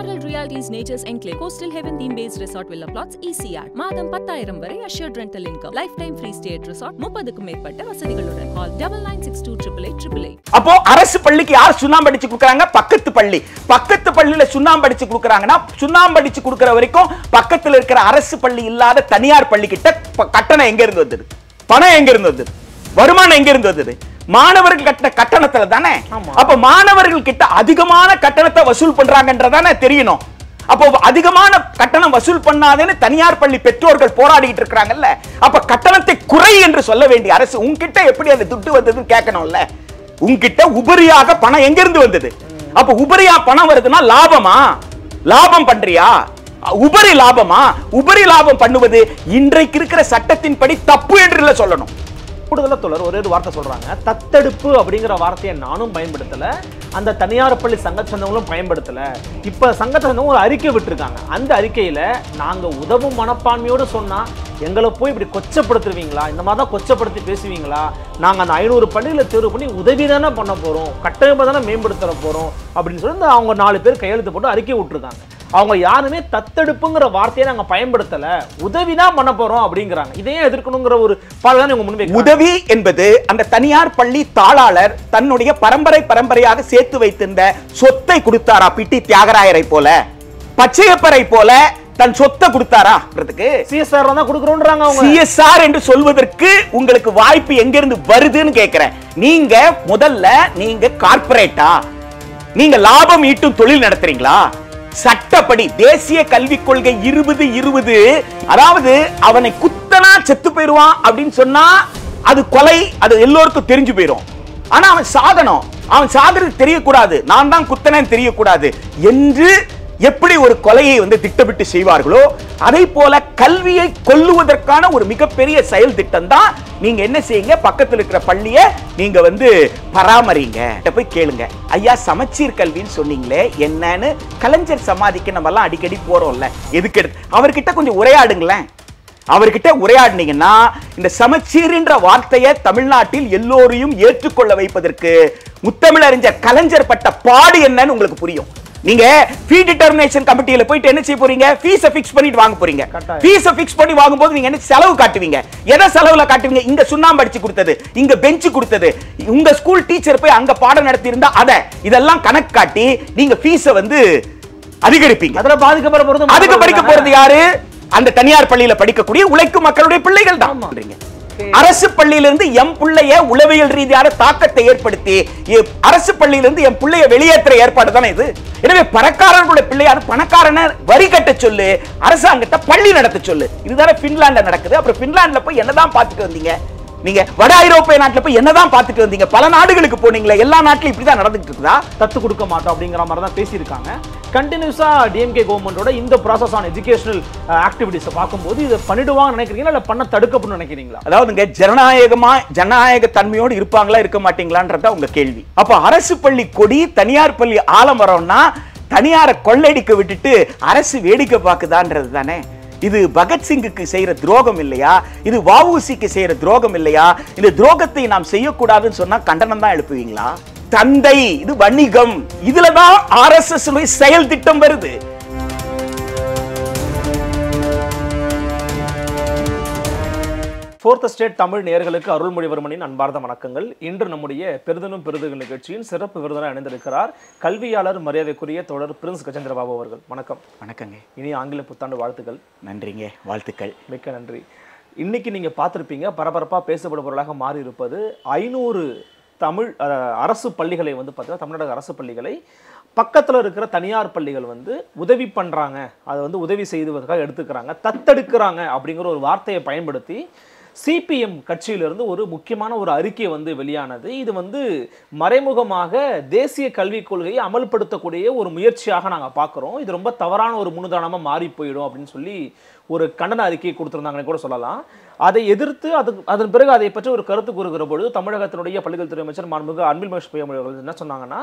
Coral Realty's Nature's Enclave Coastal Heaven theme-based resort villa plots ECR. மாதம் 10,000 வரை assured rental income. Lifetime free stay at resort. 30க்கும் மேற்பட்ட வசதிகளுடன். Call 9962888888. அப்போ அரசு பள்ளிக்கு யார் சுண்ணாம்பு அடிச்சு கொடுக்கறாங்க? பக்கத்து பள்ளியில சுண்ணாம்பு அடிச்சு கொடுக்கறாங்கன்னா சுண்ணாம்பு அடிச்சு கொடுக்கிற வரைக்கும் பக்கத்துல இருக்கிற அரசு பள்ளி இல்லாத தனியார் பள்ளி கிட்ட கட்டணம் எங்க இருந்து வந்தது? பணம் எங்க இருந்து வந்தது? வருமானம் எங்க இருந்து வந்தது? மாணவர்கள் கட்ட கட்டணத்துல தானே. அப்ப மாணவர்கள் கிட்ட அதிகமான கட்டணத்தை வசூல் பண்றாங்கன்றதானே தெரியணும். அப்போ அதிகமான கட்டணம் வசூல் பண்ணாதேன்னு தனியார் பள்ளி பெற்றோர்கள் போராடிட்டு இருக்காங்கல்ல. அப்ப கட்டணத்தை குறை என்று சொல்ல வேண்டிய அரசு உன்கிட்ட எப்படி அது துட்டு வந்ததுன்னு கேட்கணும்ல. உன்கிட்ட உபரியாக பணம் எங்க இருந்து வந்தது? அப்ப உபரியா பணம் வருதுன்னா லாபமா? லாபம் பண்றியா? உபரி லாபமா? உபரி லாபம் பண்ணுவது இன்றைக்கு இருக்கிற சட்டத்தின்படி தப்பு என்று சொல்லணும். கூடுதலா தொடர் ஒரே ஒரு வார்த்தை சொல்றாங்க, தத்தெடுப்பு அப்படிங்கிற வார்த்தையை நானும் பயன்படுத்தல, அந்த தனியார் பள்ளி சங்கச்சந்தங்களும் பயன்படுத்தல. இப்ப சங்கச்சந்தம் ஒரு அறிக்கை விட்டுருக்காங்க. அந்த அறிக்கையில நாங்க உதவும் மனப்பான்மையோடு சொன்னா எங்களை போய் இப்படி கொச்சப்படுத்துவீங்களா, இந்த மாதிரி தான் கொச்சப்படுத்தி பேசுவீங்களா, நாங்க அந்த 500 பள்ளிகளை தேர்வு பண்ணி உதவி தானே பண்ண போறோம், கட்டமைப்பை தானே மேம்படுத்த போறோம் அப்படின்னு சொல்லி அவங்க 4 பேர் கையெழுத்து போட்டு அறிக்கை விட்டுருக்காங்க. அவங்க யாருமே தத்தெடுப்புங்கிற வார்த்தையை நாங்க பயன்படுத்தல, உதவிதான் பண்ண போறோம் அப்படிங்கிறாங்க. இதையே எதிர்க்கணுங்கிற ஒரு பாடதான் இவங்க முன்வைக்கிறாங்க. உதவி என்பது அந்த தனியார் பள்ளி தாளாளர் தன்னுடைய பரம்பரையாக சேர்த்து வைத்திருந்த சொத்தை கொடுத்தாரா? பிடி தியாகராயரை போல, பச்சையப்பரை போல தன் சொத்தை கொடுத்தாரா? சிஎஸ்ஆர் தான் கொடுக்கறோம்ன்றாங்க. அவங்க சிஎஸ்ஆர் என்று சொல்வதற்கு உங்களுக்கு வாய்ப்பு எங்க இருந்து வருதுன்னு கேக்குறேன். நீங்க முதல்ல நீங்க கார்ப்பரேட்டா? நீங்க லாபம் ஈட்டும் தொழில் நடத்துறீங்களா? சட்டப்படி தேசிய கல்விக் கொள்கை 2020, அதாவது அவனை குத்தனா செத்து போயிருவான் அப்படின்னு சொன்னா அது கொலை, அது எல்லோருக்கும் தெரிஞ்சு போயிரும். ஆனா அவன் சாகணும், அவன் சாகிறது தெரியக்கூடாது, நான் தான் குத்தனேன்னு தெரியக்கூடாது என்று எப்படி ஒரு கொலையை திட்டமிட்டு செய்வார்களோ அதை போல கல்வியை கொல்லுவதற்கான ஒரு மிகப்பெரிய செயல் திட்டம் தான். நீங்க என்ன செய்யுங்க, பக்கத்தில் இருக்கிற பள்ளியை நீங்க பராமரிங்க. போய் கேளுங்க, ஐயா சமச்சீர் கல்வின்னு சொன்னீங்களே என்னன்னு. கலைஞர் சமாதிக்கு நம்ம எல்லாம் அடிக்கடி போறோம்ல, எதுக்கு எடுத்து அவர்கிட்ட கொஞ்சம் உரையாடுங்களேன். அவர்கிட்ட உரையாடினீங்கன்னா இந்த சமச்சீர்ன்ற வார்த்தையை தமிழ்நாட்டில் எல்லோரையும் ஏற்றுக்கொள்ள வைப்பதற்கு முத்தமிழறிஞர் கலைஞர் பட்ட பாடு என்னன்னு உங்களுக்கு புரியும். நீங்க ஃபீ டிட்டர்மினேஷன் கமிட்டியில போயிட்டு என்ன செய்ய போறீங்க? ஃபீஸை ஃபிக்ஸ் பண்ணிட்டு வாங்க போறீங்க. ஃபீஸை ஃபிக்ஸ் பண்ணி வாங்கும்போது நீங்க என்ன செலவு காட்டுவீங்க? எதை செலவுல காட்டுவீங்க? இங்க சுண்ணாம்பு அடிச்சு கொடுத்தது, இங்க பெஞ்ச் கொடுத்தது, உங்க ஸ்கூல் டீச்சர் போய் அங்க பாடம் நடத்தி இருந்தா அத இதெல்லாம் கணக்கு காட்டி நீங்க ஃபீஸை அதிகரிப்பீங்க. அதுல பாதிக்க போறது யாரு? அந்த தனியார் பள்ளியில படிக்கக்கூடிய உழைக்கும் மக்களுடைய பிள்ளைகள் தான். அரசு பள்ளியிலிருந்து எம் பிள்ளைய உளவியல் ரீதியான தாக்கத்தை ஏற்படுத்தி அரசு பள்ளியிலிருந்து எம் பிள்ளைய வெளியேற்ற ஏற்பாடு தானே இது. எனவே பணக்காரர்களுடைய பிள்ளையார் பணக்காரனை வரி கட்ட சொல்லு, அரசாங்கத்தை பள்ளி நடத்த சொல்லு. இதுதானே பின்லாண்ட்ல நடக்குது. அப்புறம் பின்லாண்ட்ல போய் என்னதான் பார்த்துட்டு வந்தீங்க? நீங்க வட ஐரோப்பிய நாட்டுல போய் என்னதான் பார்த்துட்டு வந்தீங்க? பல நாடுகளுக்கு போனீங்களா? எல்லா நாட்டிலும் இப்படிதான் நடந்துட்டு இருக்குதா? தத்து கொடுக்க மாட்டோம் அப்படிங்கிற மாதிரி தான் பேசியிருக்காங்க. கண்டினியூஸா டிஎம்கே கவர்மெண்டோட இந்த ப்ராசஸ் ஆன் எஜுகேஷனல் ஆக்டிவிட்டிஸ் பார்க்கும்போது இதை பண்ணிடுவாங்க நினைக்கிறீங்களா, இல்ல பண்ண தடுக்கப்படும் நினைக்கிறீங்களா? அதாவதுங்க ஜனநாயக தன்மையோடு இருப்பாங்களா இருக்க மாட்டீங்களான்றதா உங்க கேள்வி. அப்ப அரசு பள்ளி கொடி தனியார் பள்ளி ஆலமரம்னா தனியாரை கொள்ளையடிக்க விட்டுட்டு அரசு வேடிக்கை பார்க்குதான்றது தானே. இது பகத்சிங்குக்கு செய்யற துரோகம் இல்லையா? இது வஉசிக்கு செய்யற துரோகம் இல்லையா? இந்த துரோகத்தை நாம் செய்யக்கூடாதுன்னு சொன்னா கண்டனம் தான் எழுப்புவீங்களா? தந்தை, இது வணிகம், இதுலதான் ஆர்எஸ்எஸ் செயல் திட்டம் வருது. ஃபோர்த் ஸ்டேட் தமிழ் நேயர்களுக்கு அருள்மொழிவர்மனின் அன்பார்ந்த வணக்கங்கள். இன்று நம்முடைய பெரிதனும் பெரிதுகள் நிகழ்ச்சியின் சிறப்பு விருந்தினர் இணைந்திருக்கிறார் கல்வியாளர் மரியாதைக்குரிய தோழர் பிரின்ஸ் கஜேந்திர பாபு அவர்கள். வணக்கம். வணக்கங்க. இனி ஆங்கில புத்தாண்டு வாழ்த்துக்கள். நன்றிங்க, வாழ்த்துக்கள். மிக்க நன்றி. இன்னைக்கு நீங்க பார்த்திருப்பீங்க, பரபரப்பா பேசப்படுபவர்களாக மாறி இருப்பது 500 தமிழ் அரசு பள்ளிகளை பார்த்தீங்கன்னா தமிழ்நாடு அரசு பள்ளிகளை பக்கத்தில் இருக்கிற தனியார் பள்ளிகள் உதவி பண்ணுறாங்க, அதை உதவி செய்வதற்காக எடுத்துக்கிறாங்க, தத்தெடுக்கிறாங்க அப்படிங்கிற ஒரு வார்த்தையை பயன்படுத்தி சிபிஎம் கட்சியிலிருந்து ஒரு முக்கியமான ஒரு அறிக்கை வெளியானது. இது மறைமுகமாக தேசிய கல்விக் கொள்கையை அமல்படுத்தக்கூடிய ஒரு முயற்சியாக நாங்கள் பார்க்குறோம். இது ரொம்ப தவறான ஒரு முன்னுதாரணமாக மாறி போயிடும் அப்படின்னு சொல்லி ஒரு கண்டன அறிக்கையை கொடுத்துருந்தாங்கன்னு கூட சொல்லலாம். அதை எதிர்த்து அதன் பிறகு அதை பற்றி ஒரு கருத்து கூறுகிற பொழுது தமிழகத்தினுடைய பள்ளிக்கல்வித்துறை அமைச்சர் மாண்புமிகு அன்பில் மகேஷ் பொய்யாமொழி அவர்கள் என்ன சொன்னாங்கன்னா,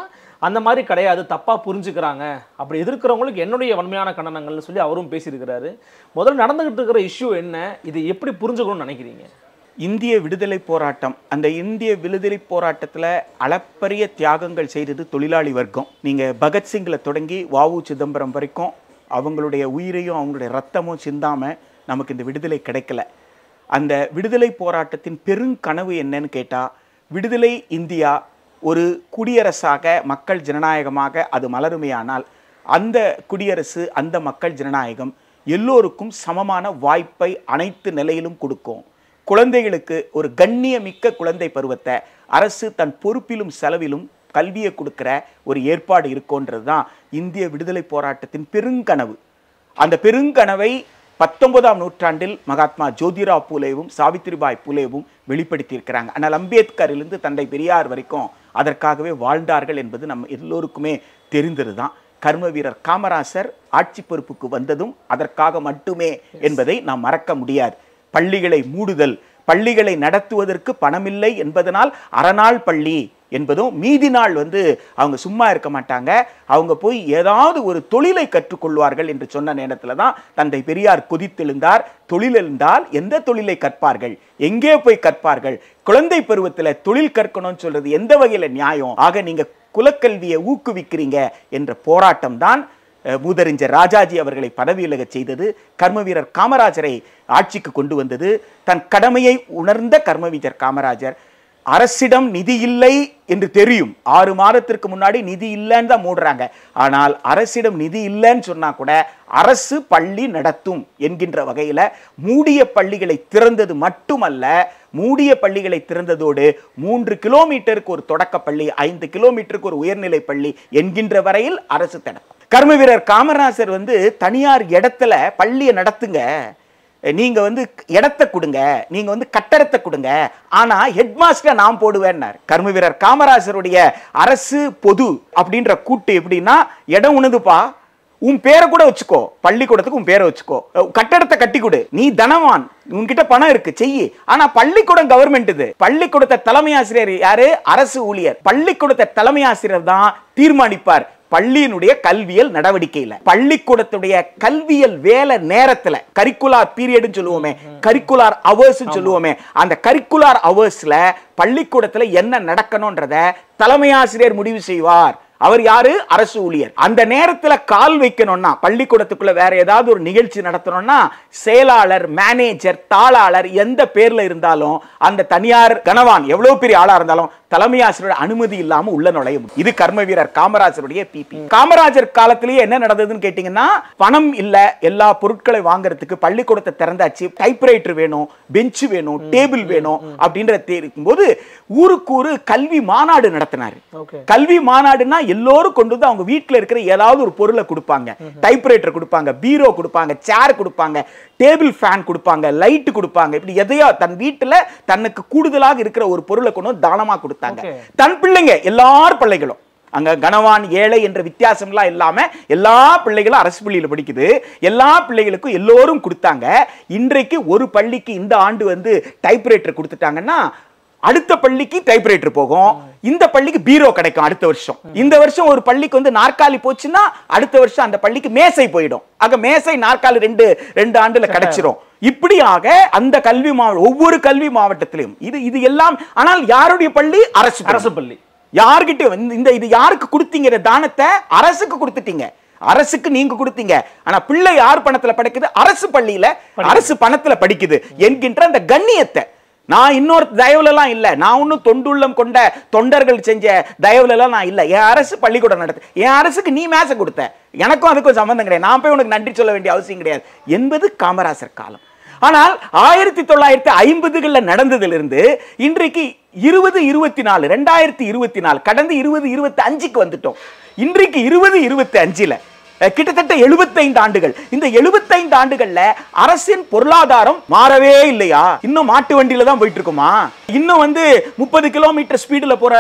அந்த மாதிரி கிடையாது, தப்பா புரிஞ்சுக்கிறாங்க, அப்படி எதிர்க்கிறவங்களுக்கு என்னுடைய வன்மையான கண்டனங்கள்னு சொல்லி அவரும் பேசியிருக்கிறாரு. முதல்ல நடந்துகிட்டு இருக்கிற இஷ்யூ என்ன, இது எப்படி புரிஞ்சுக்கணும்னு நினைக்கிறீங்க? இந்திய விடுதலை போராட்டம், அந்த இந்திய விடுதலை போராட்டத்தில் அளப்பரிய தியாகங்கள் செய்தது தொழிலாளி வர்க்கம். நீங்கள் பகத்சிங்கில் தொடங்கி வ.உ. சிதம்பரம் வரைக்கும் அவங்களுடைய உயிரையும் அவங்களுடைய ரத்தமும் சிந்தாமல் நமக்கு இந்த விடுதலை கிடைக்கல. அந்த விடுதலை போராட்டத்தின் பெருங்கனவு என்னன்னு கேட்டால், விடுதலை இந்தியா ஒரு குடியரசாக மக்கள் ஜனநாயகமாக அது மலருமையானால் அந்த குடியரசு, அந்த மக்கள் ஜனநாயகம் எல்லோருக்கும் சமமான வாய்ப்பை அனைத்து நிலையிலும் கொடுக்கும். குழந்தைகளுக்கு ஒரு கண்ணியமிக்க குழந்தை பருவத்தை அரசு தன் பொறுப்பிலும் செலவிலும் கல்வியை கொடுக்கிற ஒரு ஏற்பாடு இருக்குன்றது தான் இந்திய விடுதலை போராட்டத்தின் பெருங்கனவு. அந்த பெருங்கனவை 19ஆம் நூற்றாண்டில் மகாத்மா ஜோதிராவ் பூலேவும் சாவித்ரிபாய் பூலேவும் வெளிப்படுத்தியிருக்கிறாங்க. ஆனால் அம்பேத்கரிலிருந்து தந்தை பெரியார் வரைக்கும் அதற்காகவே வாழ்ந்தார்கள் என்பது நம்ம எல்லோருக்குமே தெரிந்தது தான். கர்ம வீரர் காமராசர் ஆட்சி பொறுப்புக்கு வந்ததும் அதற்காக மட்டுமே என்பதை நாம் மறக்க முடியாது. பள்ளிகளை மூடுதல், பள்ளிகளை நடத்துவதற்கு பணமில்லை என்பதனால் அறநாள் பள்ளி என்பதும், மீதி நாள் அவங்க சும்மா இருக்க மாட்டாங்க, அவங்க போய் ஏதாவது ஒரு தொழிலை கற்றுக்கொள்வார்கள் என்று சொன்ன நேரத்தில் தான் தந்தை பெரியார் கொதித்தெழுந்தார். தொழில் எழுந்தால் எந்த தொழிலை கற்பார்கள், எங்கே போய் கற்பார்கள், குழந்தை பருவத்தில் தொழில் கற்கணும்னு சொல்றது எந்த வகையில் நியாயம்? ஆக நீங்க குலக்கல்வியை ஊக்குவிக்கிறீங்க என்ற போராட்டம் தான் மூதறிஞர் ராஜாஜி அவர்களை பதவி விலக செய்தது, கர்ம வீரர் காமராஜரை ஆட்சிக்கு கொண்டு வந்தது. தன் கடமையை உணர்ந்த கர்மவீரர் காமராஜர் அரசிடம் நிதி இல்லை என்று தெரியும். 6 மாதத்திற்கு முன்னாடி நிதி இல்லைன்னு தான் மூடுறாங்க. ஆனால் அரசிடம் நிதி இல்லைன்னு சொன்னா கூட அரசு பள்ளி நடத்தும் என்கின்ற வகையில் மூடிய பள்ளிகளை திறந்தது மட்டுமல்ல, மூடிய பள்ளிகளை திறந்ததோடு 3 கிலோமீட்டருக்கு ஒரு தொடக்க பள்ளி, 5 கிலோமீட்டருக்கு ஒரு உயர்நிலை பள்ளி என்கின்ற வரையில் அரசு தடுக்கும். கர்ம வீரர் காமராஜர் தனியார் இடத்துல பள்ளியை நடத்துங்க, நீங்க இடத்தை கொடுங்க, நீங்க கட்டடத்தை கொடுங்க, ஆனா ஹெட் மாஸ்டர் நான் போடுவேன்னார். கர்ம வீரர் காமராஜருடைய அரசு பொது அப்படின்ற கூட்டு எப்படின்னா, இடம் உனதுப்பா, உன் பேரை கூட வச்சுக்கோ, பள்ளிக்கூடத்துக்கு உன் பேரை வச்சுக்கோ, கட்டடத்தை கட்டி கொடு, நீ தனவான், உன்கிட்ட பணம் இருக்கு செய்யி, ஆனா பள்ளிக்கூடம் கவர்மெண்ட். இது பள்ளிக்கூடத்தை தலைமை ஆசிரியர் யாரு? அரசு ஊழியர். பள்ளிக்கூடத்தை தலைமை ஆசிரியர் தான் தீர்மானிப்பார் பள்ளியினுடைய கல்வியல் நடவடிக்கையில. பள்ளிக்கூடத்துடைய கல்வியல் வேலை நேரத்துல கரிக்குலார் பீரியட்னு சொல்லுவோமே, கரிக்குலார் அவர்ஸ் சொல்லுவோமே, அந்த கரிக்குலார் அவர்ஸ்ல பள்ளிக்கூடத்துல என்ன நடக்கணும்ன்றத தலைமை ஆசிரியர் முடிவு செய்வார். அவர் யாரு? அரசு ஊழியர். அந்த நேரத்துல கால் வைக்கணும்னா, பள்ளிக்கூடத்துக்குள்ள வேற ஏதாவது ஒரு நிகழ்ச்சி நடத்தணும்னா, செயலாளர், மேனேஜர், தாளாளர் எந்த பேர்ல இருந்தாலும் அந்த தனியார் கனவான் எவ்வளவு பெரிய ஆளா இருந்தாலும் தலைமை ஆசிரியர் அனுமதி இல்லாம உள்ள நுழைய முடியும். இது கர்ம வீரர் காமராஜருடைய பிபி. காமராஜர் காலத்திலேயே என்ன நடந்ததுன்னு கேட்டீங்கன்னா, பணம் இல்ல, எல்லா பொருட்களை வாங்குறதுக்கு பள்ளிக்கூடத்தை திறந்தாச்சு, டைப்ரைட்டர் வேணும், பெஞ்ச் வேணும், டேபிள் வேணும் அப்படின்ற இருக்கும்போது ஊருக்கு ஒரு கல்வி மாநாடு நடத்தினாரு. கல்வி மாநாடுனா எல்லோரும் கொண்டு வந்து அவங்க வீட்டில் இருக்கிற ஏதாவது ஒரு பொருளை கொடுப்பாங்க. டைப்ரைட்டர் கொடுப்பாங்க, பீரோ கொடுப்பாங்க, சேர் கொடுப்பாங்க, டேபிள் ஃபேன் கொடுப்பாங்க, லைட் கொடுப்பாங்க. இப்படி எதையோ தன் வீட்டில் தனக்கு கூடுதலாக இருக்கிற ஒரு பொருளை கொண்டு தானமா கொடுத்தாங்க. தன் பிள்ளைங்க எல்லார் பிள்ளைகளும் அங்க கனவான் ஏழை என்ற வித்தியாசம்லாம் இல்லாம எல்லா பிள்ளைகளும் அரசு பள்ளியில் படிக்குது, எல்லா பிள்ளைகளுக்கும் எல்லோரும் கொடுத்தாங்க. இன்றைக்கு ஒரு பள்ளிக்கு இந்த ஆண்டு டைப்ரைட்டர் கொடுத்துட்டாங்கன்னா அடுத்த பள்ளிக்கு டைப்ரைட்டர் போகும், இந்த பள்ளிக்கு பீரோ கிடைக்கும் அடுத்த வருஷம். இந்த வருஷம் ஒரு பள்ளிக்கு நாற்காலி போச்சுன்னா அடுத்த வருஷம் அந்த பள்ளிக்கு மேசை போயிடும். ஆக மேசை நாற்காலி ரெண்டு ஆண்டுல கிடைச்சிரும். இப்படியாக அந்த கல்வி ஒவ்வொரு கல்வி மாவட்டத்திலும் இது எல்லாம். ஆனால் யாருடைய பள்ளி? அரசு பள்ளி. யார்கிட்ட இது யாருக்கு கொடுத்தீங்க? தானத்தை அரசுக்கு கொடுத்துட்டீங்க, அரசுக்கு நீங்க கொடுத்தீங்க. ஆனா பிள்ளை யார் பணத்துல படிக்குது? அரசு பள்ளியில, அரசு பணத்துல படிக்குது என்கின்ற அந்த கண்ணியத்தை நான் இன்னொரு தயவுல எல்லாம் இல்ல, நான் ஒன்னும் தொண்டுள்ளம் கொண்ட தொண்டர்கள் செஞ்ச தயவுல எல்லாம் நான் இல்ல. என் அரசு பள்ளிக்கூடம் நடத்து, என் அரசுக்கு நீ மேசை கொடுத்த, எனக்கும் அதுக்கும் சம்பந்தம் கிடையாது, நான் போய் உனக்கு நன்றி சொல்ல வேண்டிய அவசியம் கிடையாது என்பது காமராஜர் காலம். ஆனால் 1950களில் நடந்ததிலிருந்து இன்றைக்கு 2024 2024 கடந்த 2025க்கு வந்துட்டோம். இன்றைக்கு 2025ல கிட்டத்தட்ட 75 ஆண்டுகள். இந்த 75 ஆண்டுகள்ல அரசின் பொருளாதாரம் மாறவே இல்லையா? இன்னும் மாட்டு வண்டியில தான் போயிட்டு இருக்குமா? இன்னும் 30 கிலோமீட்டர் ஸ்பீடுல போற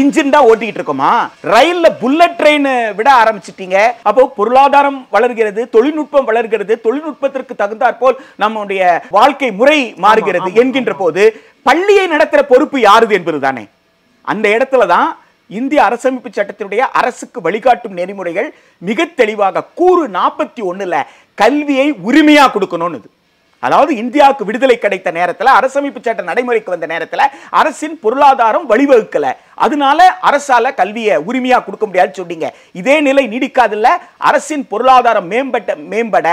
இன்ஜின் தான் ஓட்டிட்டு இருக்குமா? ரயில்ல புல்லட் ட்ரெயின் விட ஆரம்பிச்சிட்டீங்க. அப்போ பொருளாதாரம் வளர்கிறது, தொழில்நுட்பம் வளர்கிறது, தொழில்நுட்பத்திற்கு தகுந்தாற்போல் நம்முடைய வாழ்க்கை முறை மாறுகிறது என்கின்ற போது பள்ளியை நடத்துற பொறுப்பு யாருது என்பது தானே. அந்த இடத்துல தான் இந்திய அரசமைப்பு சட்டத்தினுடைய அரசுக்கு வழிகாட்டும் நெறிமுறைகள் மிக தெளிவாக கூறு 41ல கல்வியை உரிமையா கொடுக்கணும்னு. அதாவது இந்தியாவுக்கு விடுதலை கிடைத்த நேரத்தில், அரசமைப்பு சட்ட நடைமுறைக்கு வந்த நேரத்தில் அரசின் பொருளாதாரம் வழிவகுக்கல. அதனால அரசால கல்வியை உரிமையா கொடுக்க முடியாதுன்னு சொன்னீங்க. இதே நிலை நீடிக்காதுல்ல. அரசின் பொருளாதாரம் மேம்பட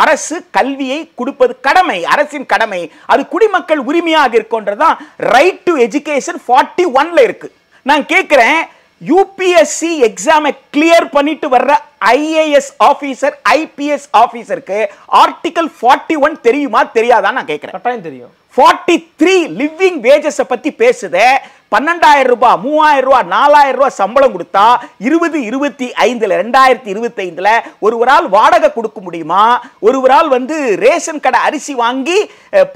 அரசு கல்வியை கொடுப்பது கடமை, அரசின் கடமை. அது குடிமக்கள் உரிமையாக இருக்குன்றதுதான் ரைட் டு எஜுகேஷன் 41ல இருக்கு. நான் கேட்கிறேன், யூபிஎஸ்சி எக்ஸாமை கிளியர் பண்ணிட்டு வர்ற ஐஏஎஸ் ஆபீசர், ஐபிஎஸ் ஆபீசருக்கு ஆர்டிகல் 41 தெரியுமா தெரியாதா நான் கேட்கிறேன். கட்டாயம் தெரியும். 43 லிவிங் வேஜஸ் பத்தி பேசுதே. 12,000 ரூபாய், 3,000 ரூபாய், 4,000 ரூபாய் சம்பளம் கொடுத்தா 2025ல ஒருவரால் வாடகை கொடுக்க முடியுமா? ஒருவரால் ரேஷன் கடை அரிசி வாங்கி,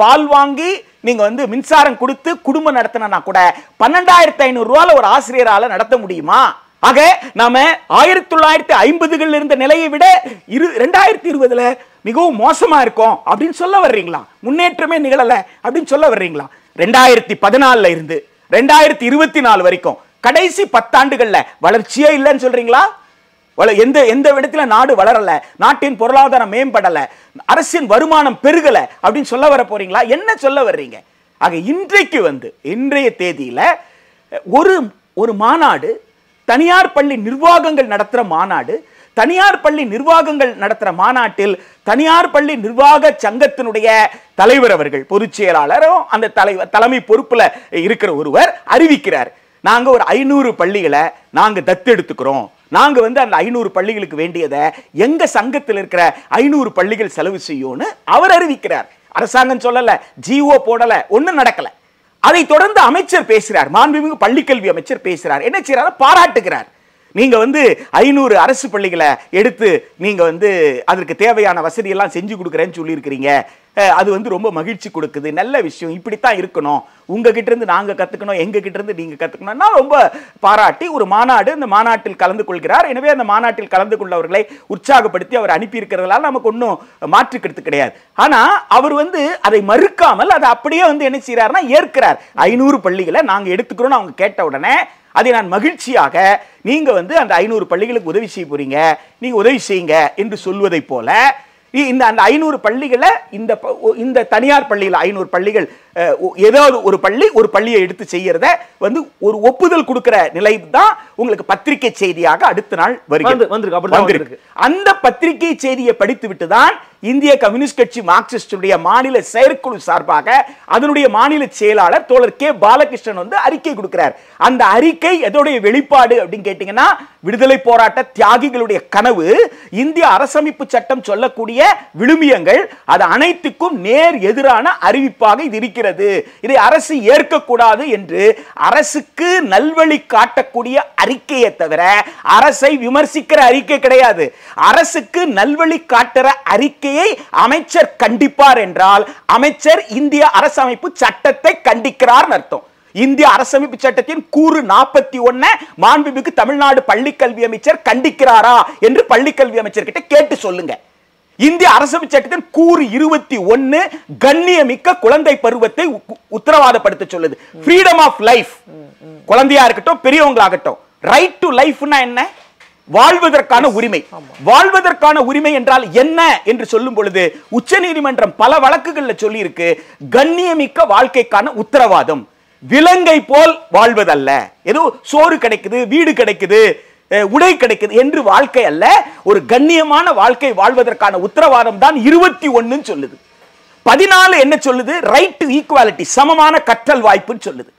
பால் வாங்கி, நீங்க மின்சாரம் கொடுத்து குடும்பம் நடத்தினா கூட 12,500 ரூபாய் ஒரு ஆசிரியரால நடத்த முடியுமா? ஆக நாம 1950கள் இருந்த நிலையை விட 2020ல மிகவும் மோசமா இருக்கும் அப்படின்னு சொல்ல வர்றீங்களா? முன்னேற்றமே நிகழல அப்படின்னு சொல்ல வர்றீங்களா? 2014ல இருந்து 2024 வரைக்கும் கடைசி 10 ஆண்டுகள்ல வளர்ச்சியே இல்லைன்னு சொல்றீங்களா? எந்த இடத்துல நாடு வளரல, நாட்டின் பொருளாதாரம் மேம்படல, அரசின் வருமானம் பெருகல அப்படின்னு சொல்ல வர போறீங்களா? என்ன சொல்ல வர்றீங்க? ஆக இன்றைக்கு இன்றைய தேதியில ஒரு மாநாடு, தனியார் பள்ளி நிர்வாகங்கள் நடத்துற மாநாடு, தனியார் பள்ளி நிர்வாகங்கள் நடத்துற மாநாட்டில் தனியார் பள்ளி நிர்வாக சங்கத்தினுடைய தலைவர் அவர்கள், பொதுச் செயலாளரும் அந்த தலைமை பொறுப்புல இருக்கிற ஒருவர் அறிவிக்கிறார், நாங்க ஒரு 500 பள்ளிகளை நாங்க தத்தெடுத்துக்கிறோம். நாங்க அந்த 500 பள்ளிகளுக்கு வேண்டியதை எங்க சங்கத்தில் இருக்கிற 500 பள்ளிகள் செலவு செய்யும்னு அவர் அறிவிக்கிறார். அரசாங்கம் சொல்லல, ஜிஓ போடல, ஒண்ணும் நடக்கல. அதை தொடர்ந்து அமைச்சர் பேசுறார், மாண்புமிகு பள்ளிக்கல்வி அமைச்சர் பேசுறார். என்ன செய்யறாரு? பாராட்டுகிறார். நீங்க 500 அரசு பள்ளிகளை எடுத்து நீங்க அதற்கு தேவையான வசதி எல்லாம் செஞ்சு கொடுக்குறேன்னு சொல்லி இருக்கிறீங்க. அது ரொம்ப மகிழ்ச்சி கொடுக்குது, நல்ல விஷயம், இப்படித்தான் இருக்கணும், உங்ககிட்ட இருந்து நாங்க கத்துக்கணும், எங்க கிட்ட இருந்து நீங்க கத்துக்கணும்னா ரொம்ப பாராட்டி ஒரு மாநாடு, இந்த மாநாட்டில் கலந்து கொள்கிறார். எனவே அந்த மாநாட்டில் கலந்து கொண்டவர்களை உற்சாகப்படுத்தி அவர் அனுப்பி இருக்கிறதால நமக்கு ஒன்றும் மாற்று கருத்து கிடையாது. ஆனா அவர் அதை மறுக்காமல் அதை அப்படியே என்ன செய்யறாருன்னா ஏற்கிறார். 500 பள்ளிகளை நாங்க எடுத்துக்கிறோம்னு அவங்க கேட்ட உடனே அதை நான் மகிழ்ச்சியாக, நீங்க அந்த 500 பள்ளிகளுக்கு உதவி செய்ய போறீங்க, நீங்க உதவி செய்யுங்க என்று சொல்வதை போல இந்த 500 பள்ளிகளை இந்த தனியார் பள்ளியில் 500 பள்ளிகள் ஏதாவது ஒரு பள்ளியை எடுத்து செய்யறத ஒரு ஒப்புதல் கொடுக்கிற நிலை தான் உங்களுக்கு பத்திரிகை செய்தியாக அடுத்த நாள் வருகிறது. அந்த பத்திரிகை செய்தியை படித்து விட்டு தான் இந்திய கம்யூனிஸ்ட் கட்சி மார்க்சிஸ்டுடைய மாநில செயற்குழு சார்பாக அதனுடைய மாநில செயலாளர் தோழர் கே பாலகிருஷ்ணன் அறிக்கை கொடுக்கிறார். அந்த அறிக்கை எதோடைய வெளிப்பாடு அப்படின்னு கேட்டீங்கன்னா, விடுதலை போராட்ட தியாகிகளுடைய கனவு, இந்திய அரசமைப்பு சட்டம் சொல்லக்கூடிய விழுமியங்கள், அது அனைத்துக்கும் நேர் எதிரான அறிவிப்பாக இது இருக்கிறது. இதை அரசு ஏற்கக்கூடாது என்று அரசுக்கு நல்வழி காட்டக்கூடிய அறிக்கையை தவிர அரசை விமர்சிக்கிற அறிக்கை கிடையாது. அரசுக்கு நல்வழி காட்டுற அறிக்கையை அமைச்சர் கண்டிப்பார் என்றால் அமைச்சர் இந்திய அரசமைப்பு சட்டத்தை கண்டிக்கிறார் அர்த்தம். இந்திய அரசமைப்பு சட்டத்தின் கூறு 41 மாண்புமிகு தமிழ்நாடு பள்ளிக்கல்வி அமைச்சர் கண்டிக்கிறாரா என்று பள்ளிக்கல்வி அமைச்சர் கிட்ட கேட்டு சொல்லுங்க. இந்திய அரசமைப்பு சட்டத்தின் கூறு 21 கண்ணியமிக்க குழந்தை பருவத்தை உத்தரவாதப்படுத்த சொல்லுது. ஃப்ரீடம் ஆஃப் லைஃப், குழந்தையா இருக்கட்டும் பெரியவங்களாகட்டும், ரைட் டு லைஃப்னா என்ன? வாழ்வதற்கான உரிமை. வாழ்வதற்கான உரிமை என்றால் என்ன என்று சொல்லும் பொழுது உச்சநீதிமன்றம் பல வழக்குகள்ல சொல்லி இருக்கு, கண்ணியமிக்க வாழ்க்கைக்கான உத்தரவாதம். விலங்கை போல் வாழ்வதல்ல, ஏதோ சோறு கிடைக்குது, வீடு கிடைக்குது, உடை கிடைக்குது என்று வாழ்க்கை அல்ல, ஒரு கண்ணியமான வாழ்க்கை வாழ்வதற்கான உத்தரவாதம் தான் 21 சொல்லுது. 14 என்ன சொல்லுது? ரைட் டு ஈக்குவாலிட்டி, சமமான கற்றல் வாய்ப்புன்னு சொல்லுது.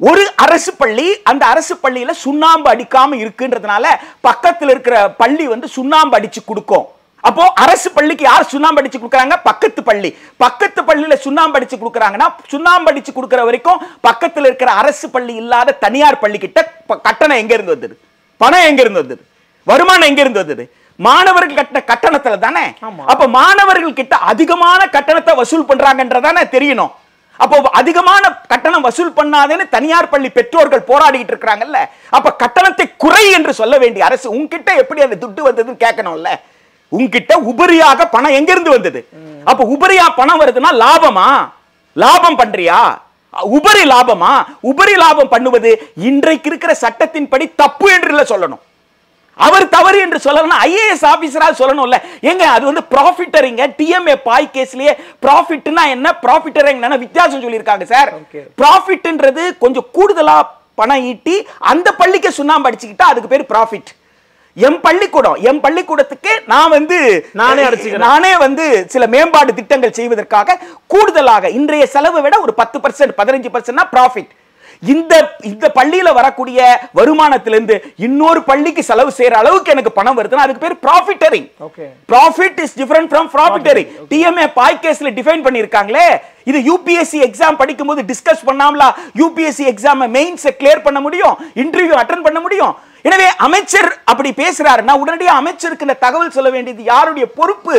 ஒரு அரசு பள்ளி, அந்த அரசு பள்ளியில சுண்ணாம்பு அடிக்காம இருக்குன்றதுனால பக்கத்தில் இருக்கிற பள்ளி சுண்ணாம்பு அடிச்சு கொடுக்கும். அப்போ அரசு பள்ளிக்கு யார் சுண்ணாம்பு அடிச்சு கொடுக்கறாங்க? பக்கத்து பள்ளி. பக்கத்து பள்ளியில சுண்ணாம்பு அடிச்சு கொடுக்கறாங்கன்னா, சுண்ணாம்பு அடிச்சு கொடுக்கிற வரைக்கும் பக்கத்தில் இருக்கிற அரசு பள்ளி இல்லாத தனியார் பள்ளி கிட்ட கட்டணம் எங்க இருந்து வந்தது? பணம் எங்க இருந்து வந்தது? வருமானம் எங்க இருந்து வந்தது? மாணவர்கள் கட்டின கட்டணத்துல தானே. அப்ப மாணவர்கள் கிட்ட அதிகமான கட்டணத்தை வசூல் பண்றாங்கன்றதானே தெரியணும். அப்போ அதிகமான கட்டணம் வசூல் பண்ணாதேன்னு தனியார் பள்ளி பெற்றோர்கள் போராடிட்டு இருக்காங்கல்ல. அப்ப கட்டணத்தை குறை என்று சொல்ல வேண்டிய அரசு உங்ககிட்ட எப்படி அந்த துட்டு வந்ததுன்னு கேட்கணும்ல. உங்ககிட்ட உபரியாக பணம் எங்க இருந்து வந்தது? அப்ப உபரியா பணம் வருதுன்னா லாபமா? லாபம் பண்றியா? உபரி லாபமா? உபரி லாபம் பண்ணுவது இன்றைக்கு இருக்கிற சட்டத்தின்படி தப்பு என்று சொல்லணும். அவர் தவறு என்று சொல்லலாம். ஐஏஎஸ் ஆபீசரா சொல்லணும்ல. ஏங்க அது வந்து ப்ராஃபிட்டரிங்க. டிஎம்ஏ பாய் கேஸ்லயே ப்ராஃபிட்னா என்ன, ப்ராஃபிட்டரிங் என்ன வித்தியாசம் சொல்லியிருக்காங்க சார். ப்ராஃபிட்ன்றது கொஞ்சம் கூடுதலா பணம் ஈட்டி அந்த பள்ளிக்கு சுண்ணாம்பு அடிச்சுக்கிட்டா அதுக்கு பேர் ப்ராஃபிட். எம் பள்ளிக்கூடத்துக்கு நான் வந்து நானே வந்து சில மேம்பாடு திட்டங்கள் செய்வதற்காக கூடுதலாக இன்றைய செலவை விட ஒரு 10% 15% ப்ராஃபிட். இந்த பள்ளியில வரக்கூடிய வருமானத்திலிருந்து இன்னொரு பள்ளிக்கு செலவு செய்யற அளவுக்கு எனக்கு பணம் வருதுன்னா அதுக்கு பேர் profiteering. Profit is different from profiteering. TMA Pai கேஸ்ல டிஃபைன் பண்ணிருக்காங்களே. இது யூபிஎஸ்சி எக்ஸாம் படிக்கும்போது டிஸ்கஸ் பண்ணாமலா யூபிஎஸ்சி எக்ஸாம் மெயின்ஸ் கிளியர் பண்ண முடியும், இன்டர்வியூ அட்டெண்ட் பண்ண முடியும். எனவே அமைச்சர் அப்படி பேசுறாருன்னா உடனடியாக அமைச்சருக்கு இந்த தகவல் சொல்ல வேண்டியது யாருடைய பொறுப்பு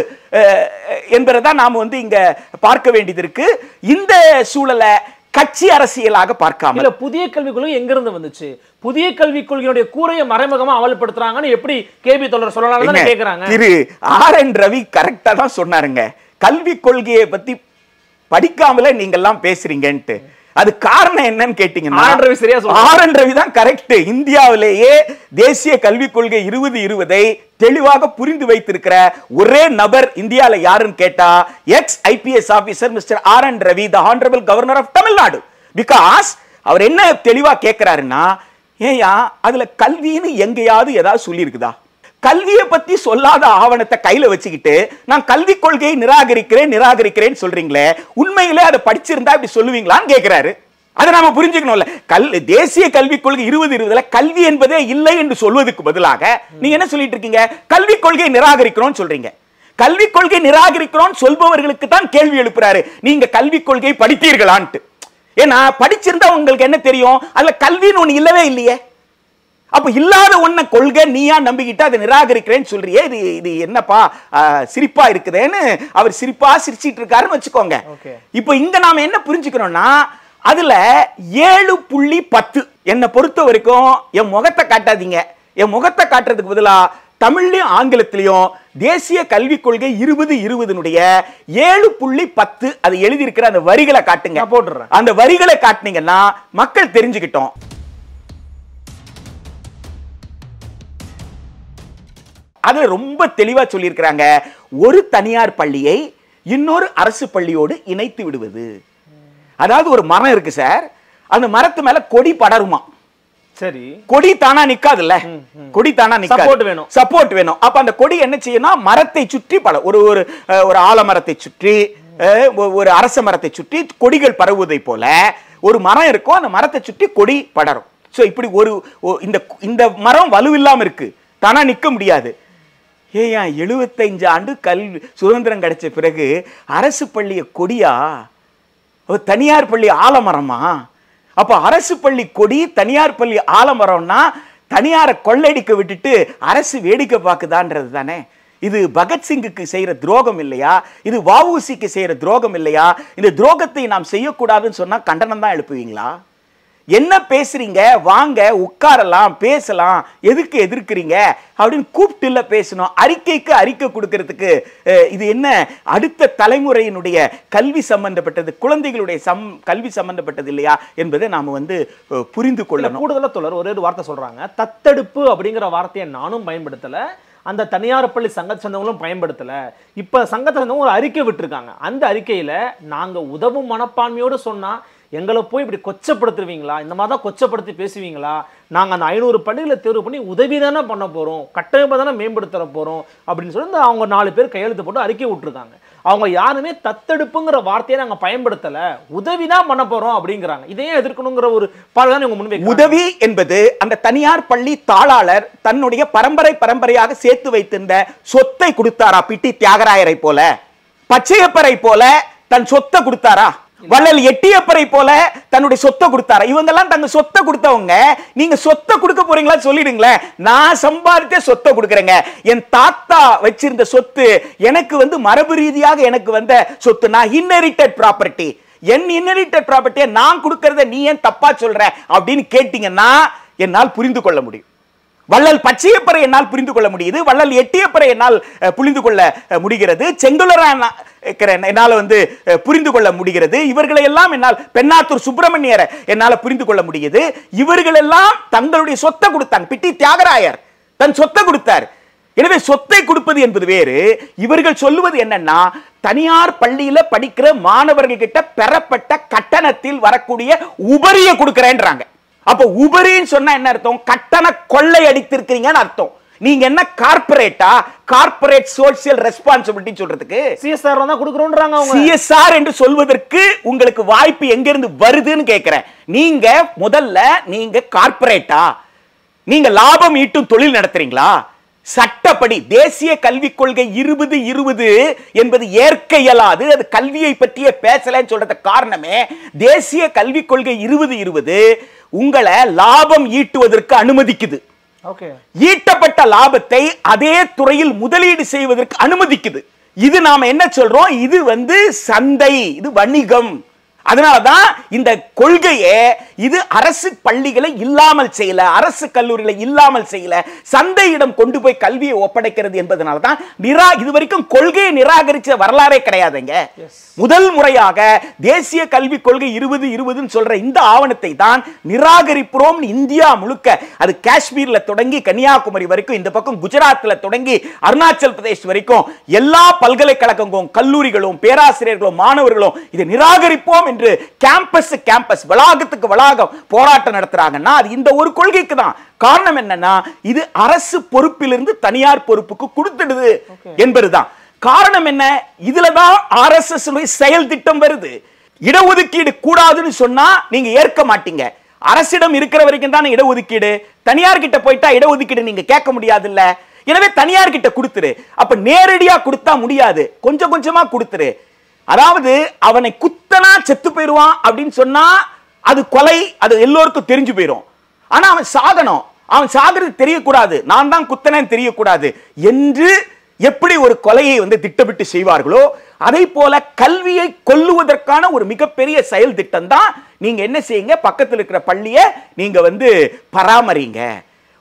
என்பதை நாம வந்து இங்க பார்க்க வேண்டியது இருக்கு. இந்த சூழலை கட்சி அரசியலாக பார்க்காம இல்ல புதிய கல்விக் கொள்கை எங்க இருந்து வந்துச்சு? புதிய கல்விக் கொள்கையுடைய கூரையை மறைமுகமா அமல்படுத்துறாங்கன்னு எப்படி கேபி தொடர் சொல்லலாம் கேக்குறாங்க. திரு ஆர்.என். ரவி கரெக்டா தான் சொன்னாருங்க. கல்விக் கொள்கையை பத்தி படிக்காமலே நீங்க எல்லாம் பேசுறீங்கன்ட்டு. அது காரணம் என்னன்னு கேட்டீங்கன்னா ஆர்.என். ரவி தான் கரெக்ட். இந்தியாவிலேயே தேசிய கல்விக் கொள்கை 2020 தெளிவாக புரிந்து வைத்திருக்கிற ஒரே நபர் இந்தியால யாருன்னு கேட்டா ex IPS officer mister RN. Ravi, the honourable governor of Tamil Nadu. Because அவர் என்ன தெளிவா கேட்கிறாருன்னா, ஏயா அதுல கல்வின்னு எங்கேயாவது ஏதாவது சொல்லி இருக்குதா? கல்வியை பத்தி சொல்லாத ஆவணத்தை கையில வச்சுக்கிட்டு நான் கல்விக் கொள்கையை நிராகரிக்கிறேன் சொல்றீங்களே, உண்மையிலே அதை படிச்சிருந்தா இப்படி சொல்லுவீங்களான்னு கேட்கிறாரு. அதை நாம புரிஞ்சுக்கணும்ல. தேசிய கல்விக் கொள்கை 2020 கல்வி என்பதே இல்லை என்று சொல்வதற்கு பதிலாக நீங்க என்ன சொல்லிட்டு இருக்கீங்க? கல்விக் கொள்கையை நிராகரிக்கிறோம் சொல்றீங்க. கல்விக் கொள்கை நிராகரிக்கிறோம் சொல்பவர்களுக்கு தான் கேள்வி எழுப்புறாரு, நீங்க கல்விக் கொள்கையை படித்தீர்களான்ட்டு. ஏன்னா படிச்சிருந்தா உங்களுக்கு என்ன தெரியும்? அதுல கல்வின்னு ஒண்ணு இல்லவே இல்லையே. அப்ப இல்லாத ஒன்ன கொள்கை நீயா நம்பிக்கிட்டு அதை நிராகரிக்கிறேன்னு சொல்றியே, இது என்னப்பா சிரிப்பா இருக்குதுன்னு அவர் சிரிச்சிட்டு இருக்காருன்னு வச்சுக்கோங்க. இப்ப இங்க நாம என்ன புரிஞ்சுக்கணும்னா, அதுல 7.10 என்னை பொறுத்த வரைக்கும் என் முகத்தை காட்டாதீங்க. என் முகத்தை காட்டுறதுக்கு பதிலா தமிழ்லயும் ஆங்கிலத்திலையும் தேசிய கல்விக் கொள்கை 2020 7.10 அது எழுதி இருக்கிற அந்த வரிகளை காட்டுங்க. போட்டுறேன். அந்த வரிகளை காட்டினீங்கன்னா மக்கள் தெரிஞ்சுக்கிட்டோம். அதுல ரொம்ப தெளிவா சொல்லி இருக்கிறாங்க, ஒரு தனியார் பள்ளியை இன்னொரு அரசு பள்ளியோடு இணைத்து விடுவது. அதாவது ஒரு மரம் இருக்கு சார், அந்த மரத்து மேல கொடி படருமா. சரி, கொடி தானா நிக்காதுல்ல, கொடி தானா நிக்காது, சப்போர்ட் வேணும். அப்ப அந்த கொடி என்ன செய்யணும்? மரத்தை சுற்றி ஒரு ஆலமரத்தை சுற்றி ஒரு அரச மரத்தை சுற்றி கொடிகள் பரவுவதை போல ஒரு மரம் இருக்கும், அந்த மரத்தை சுற்றி கொடி படரும். சோ இப்படி இந்த மரம் வலுவில்லாம இருக்கு, தானா நிக்க முடியாது. ஏன் 75 ஆண்டு கல்வி சுதந்திரம் கிடைச்ச பிறகு அரசு பள்ளிய கொடியா, தனியார் பள்ளி ஆலமரமா? அப்ப அரசு பள்ளி கொடி, தனியார் பள்ளி ஆலமரம்னா தனியாரை கொள்ளையடிக்க விட்டுட்டு அரசு வேடிக்கை பார்க்குதான்றது தானே. இது பகத்சிங்குக்கு செய்யற துரோகம் இல்லையா? இது வஉசிக்கு செய்யற துரோகம் இல்லையா? இந்த துரோகத்தை நாம் செய்யக்கூடாதுன்னு சொன்னா கண்டனம் தான் எழுப்புவீங்களா? என்ன பேசுறீங்க? வாங்க உட்காரலாம், பேசலாம், எதுக்கு எதிர்க்கிறீங்க அப்படின்னு கூப்பிட்டு இல்ல பேசணும். அறிக்கை கொடுக்கிறதுக்கு இது என்ன அடுத்த தலைமுறையினுடைய கல்வி சம்பந்தப்பட்டது, குழந்தைகளுடைய கல்வி சம்பந்தப்பட்டது இல்லையா என்பதை நாம வந்து புரிந்து கொள்ளணும். கூடுதலா தொடர் ஒரே ஒரு வார்த்தை சொல்றாங்க, தத்தெடுப்பு அப்படிங்கிற வார்த்தையை நானும் பயன்படுத்தல, அந்த தனியார் பள்ளி சங்கத்தை சேர்ந்தவங்களும் பயன்படுத்தல. இப்ப சங்கத்தை சேர்ந்தவங்க ஒரு அறிக்கை விட்டுருக்காங்க. அந்த அறிக்கையில நாங்க உதவும் மனப்பான்மையோடு சொன்னா எங்களை போய் இப்படி கொச்சப்படுத்துவீங்களா? இந்த மாதிரி தான் கொச்சப்படுத்தி பேசுவீங்களா? நாங்கள் அந்த 500 பள்ளிகளை தேர்வு பண்ணி உதவி தானே பண்ண போகிறோம், கட்டமைப்பை தானே மேம்படுத்த போகிறோம் அப்படின்னு சொல்லி அவங்க 4 பேர் கையெழுத்து போட்டு அறிக்கை விட்டுருக்காங்க. அவங்க யாருமே தத்தெடுப்புங்கிற வார்த்தையை நாங்கள் பயன்படுத்தலை, உதவி தான் பண்ண போகிறோம் அப்படிங்கிறாங்க. இதையே எதிர்க்கணுங்கிற ஒரு பார்வைதான் இவங்க முன்வை. உதவி என்பது அந்த தனியார் பள்ளி தாளாளர் தன்னுடைய பரம்பரையாக சேர்த்து வைத்திருந்த சொத்தை கொடுத்தாரா? பிட்டி தியாகராயரை போல, பச்சையப்பரை போல தன் சொத்தை கொடுத்தாரா? வள்ளல் எட்டியப்பரை போல தன்னுடைய சொத்தை கொடுத்தாரா? இவங்க எல்லாம் தங்க சொத்தை கொடுத்தவங்க. நீங்க சொத்தை கொடுக்க போறீங்களா சொல்லிடுங்களேன். நான் சம்பாதித்த சொத்தை கொடுக்கறேங்க. என் தாத்தா வச்சிருந்த சொத்து எனக்கு வந்து மரபு ரீதியாக எனக்கு வந்த சொத்து, நான் இன்ஹெரிட்டட் ப்ராப்பர்ட்டி. என் இன்ஹெரிட்டட் ப்ராப்பர்ட்டியை நான் கொடுக்கறத நீ ஏன் தப்பா சொல்ற அப்படின்னு கேட்டீங்கன்னா என்னால் புரிந்து கொள்ள முடியும். வள்ளல் பச்சையப்பரை என்னால் புரிந்து கொள்ள முடியுது, வள்ளல் எட்டியப்பரை என்னால் புரிந்து கொள்ள முடிகிறது, செங்குலரா என்னால் வந்து புரிந்து கொள்ள முடிகிறது. இவர்களை எல்லாம் என்னால், பெண்ணாத்தூர் சுப்பிரமணியரை என்னால் புரிந்து கொள்ள முடியுது. இவர்கள் எல்லாம் தங்களுடைய சொத்தை கொடுத்தாங்க. பிட்டி தியாகராயர் தன் சொத்தை கொடுத்தார். எனவே சொத்தை கொடுப்பது என்பது வேறு. இவர்கள் சொல்லுவது என்னன்னா, தனியார் பள்ளியில படிக்கிற மாணவர்கள் கிட்ட பெறப்பட்ட கட்டணத்தில் வரக்கூடிய உபரியை கொடுக்கிறேன்றாங்க. அப்ப உபரின்னு சொன்னா என்ன அர்த்தம்? கட்டண கொள்ளை அடித்திருக்கிறீங்கன்னு அர்த்தம். நீங்க என்ன கார்ப்பரேட்டா? கார்ப்பரேட் சோசியல் ரெஸ்பான்சிபிலிட்டி சொல்றதுக்கு சிஎஸ்ஆர் தான் கொடுக்கறோம்ன்றாங்க அவங்க. சிஎஸ்ஆர் என்று சொல்வதற்கு உங்களுக்கு வாய்ப்பு எங்க இருந்து வருதுன்னு கேக்குறேன். நீங்க முதல்ல நீங்க கார்ப்பரேட்டா? நீங்க லாபம் ஈட்டும் தொழில் நடத்துறீங்களா? சட்டப்படி தேசிய கல்விக் கொள்கை 2020 என்பது ஏற்க இயலாது. அது கல்வியை பற்றிய பேசலன்னு சொல்றது காரணமே தேசிய கல்விக் கொள்கை 2020 உங்களை லாபம் ஈட்டுவதற்கு அனுமதிக்குது. ஈட்டப்பட்ட லாபத்தை அதே துறையில் முதலீடு செய்வதற்கு அனுமதிக்குது. இது நாம என்ன சொல்றோம்? இது சந்தை, இது வணிகம். அதனாலதான் இந்த கொள்கையே இது அரசு பள்ளிகளை இல்லாமல் செய்யல, அரசு கல்லூரிகளை இல்லாமல் செய்யல, சந்தையிடம் கொண்டு போய் கல்வியை ஒப்படைக்கிறது என்பதனால்தான் இதுவரைக்கும் கொள்கையை நிராகரிச்ச வரலாறே கிடையாதுங்க. முதல் முறையாக தேசிய கல்விக் கொள்கை 2020 சொல்ற இந்த ஆவணத்தை தான் நிராகரிக்கிறோம். இந்தியா முழுக்க, அது காஷ்மீர்ல தொடங்கி கன்னியாகுமரி வரைக்கும், இந்த பக்கம் குஜராத்ல தொடங்கி அருணாச்சல் பிரதேஷ் வரைக்கும் எல்லா பல்கலைக்கழகங்களும் கல்லூரிகளும் பேராசிரியர்களும் மாணவர்களும் இதை நிராகரிப்போம் என்று கேம்பஸ் வளாகத்துக்கு வளாகம் போராட்டம் நடத்துறாங்கன்னா அது இந்த ஒரு கொள்கைக்கு தான். காரணம் என்னன்னா, இது அரசு பொறுப்பிலிருந்து தனியார் பொறுப்புக்கு கொடுத்துடுது என்பதுதான் காரணம். என்ன? இதுலதான் RSS செயல் திட்டம் வருது. இடஒதுக்கீடு கூடாதுன்னு சொன்னா நீங்க ஏற்க மாட்டீங்க. அரசிடம் இருக்கிற வரைக்கும் தான் இடஒதுக்கீடு. தனியார் கிட்ட போயிட்டா இடஒதுக்கீடு நீங்க கேட்க முடியாது இல்ல. எனவே தனியார் கிட்ட கொடுத்துரு. அப்ப நேரடியா கொடுத்தா முடியாது, கொஞ்சம் கொஞ்சமா கொடுத்துரு. அதாவது அவனை குத்தனா செத்து போயிருவான் அப்படின்னு சொன்னா அது கொலை, அது எல்லோருக்கும் தெரிஞ்சு போயிடும். ஆனா அவன் சாகணும், அவன் சாகிறது தெரியக்கூடாது, நான் தான் குத்தனேன்னு தெரியக்கூடாது என்று எப்படி ஒரு கொலையை திட்டமிட்டு செய்வார்களோ அதை போல கல்வியை கொல்லுவதற்கான ஒரு மிகப்பெரிய செயல் திட்டம் தான். நீங்க என்ன செய்யுங்க, பக்கத்தில் இருக்கிற பள்ளியை நீங்க பராமரிங்க.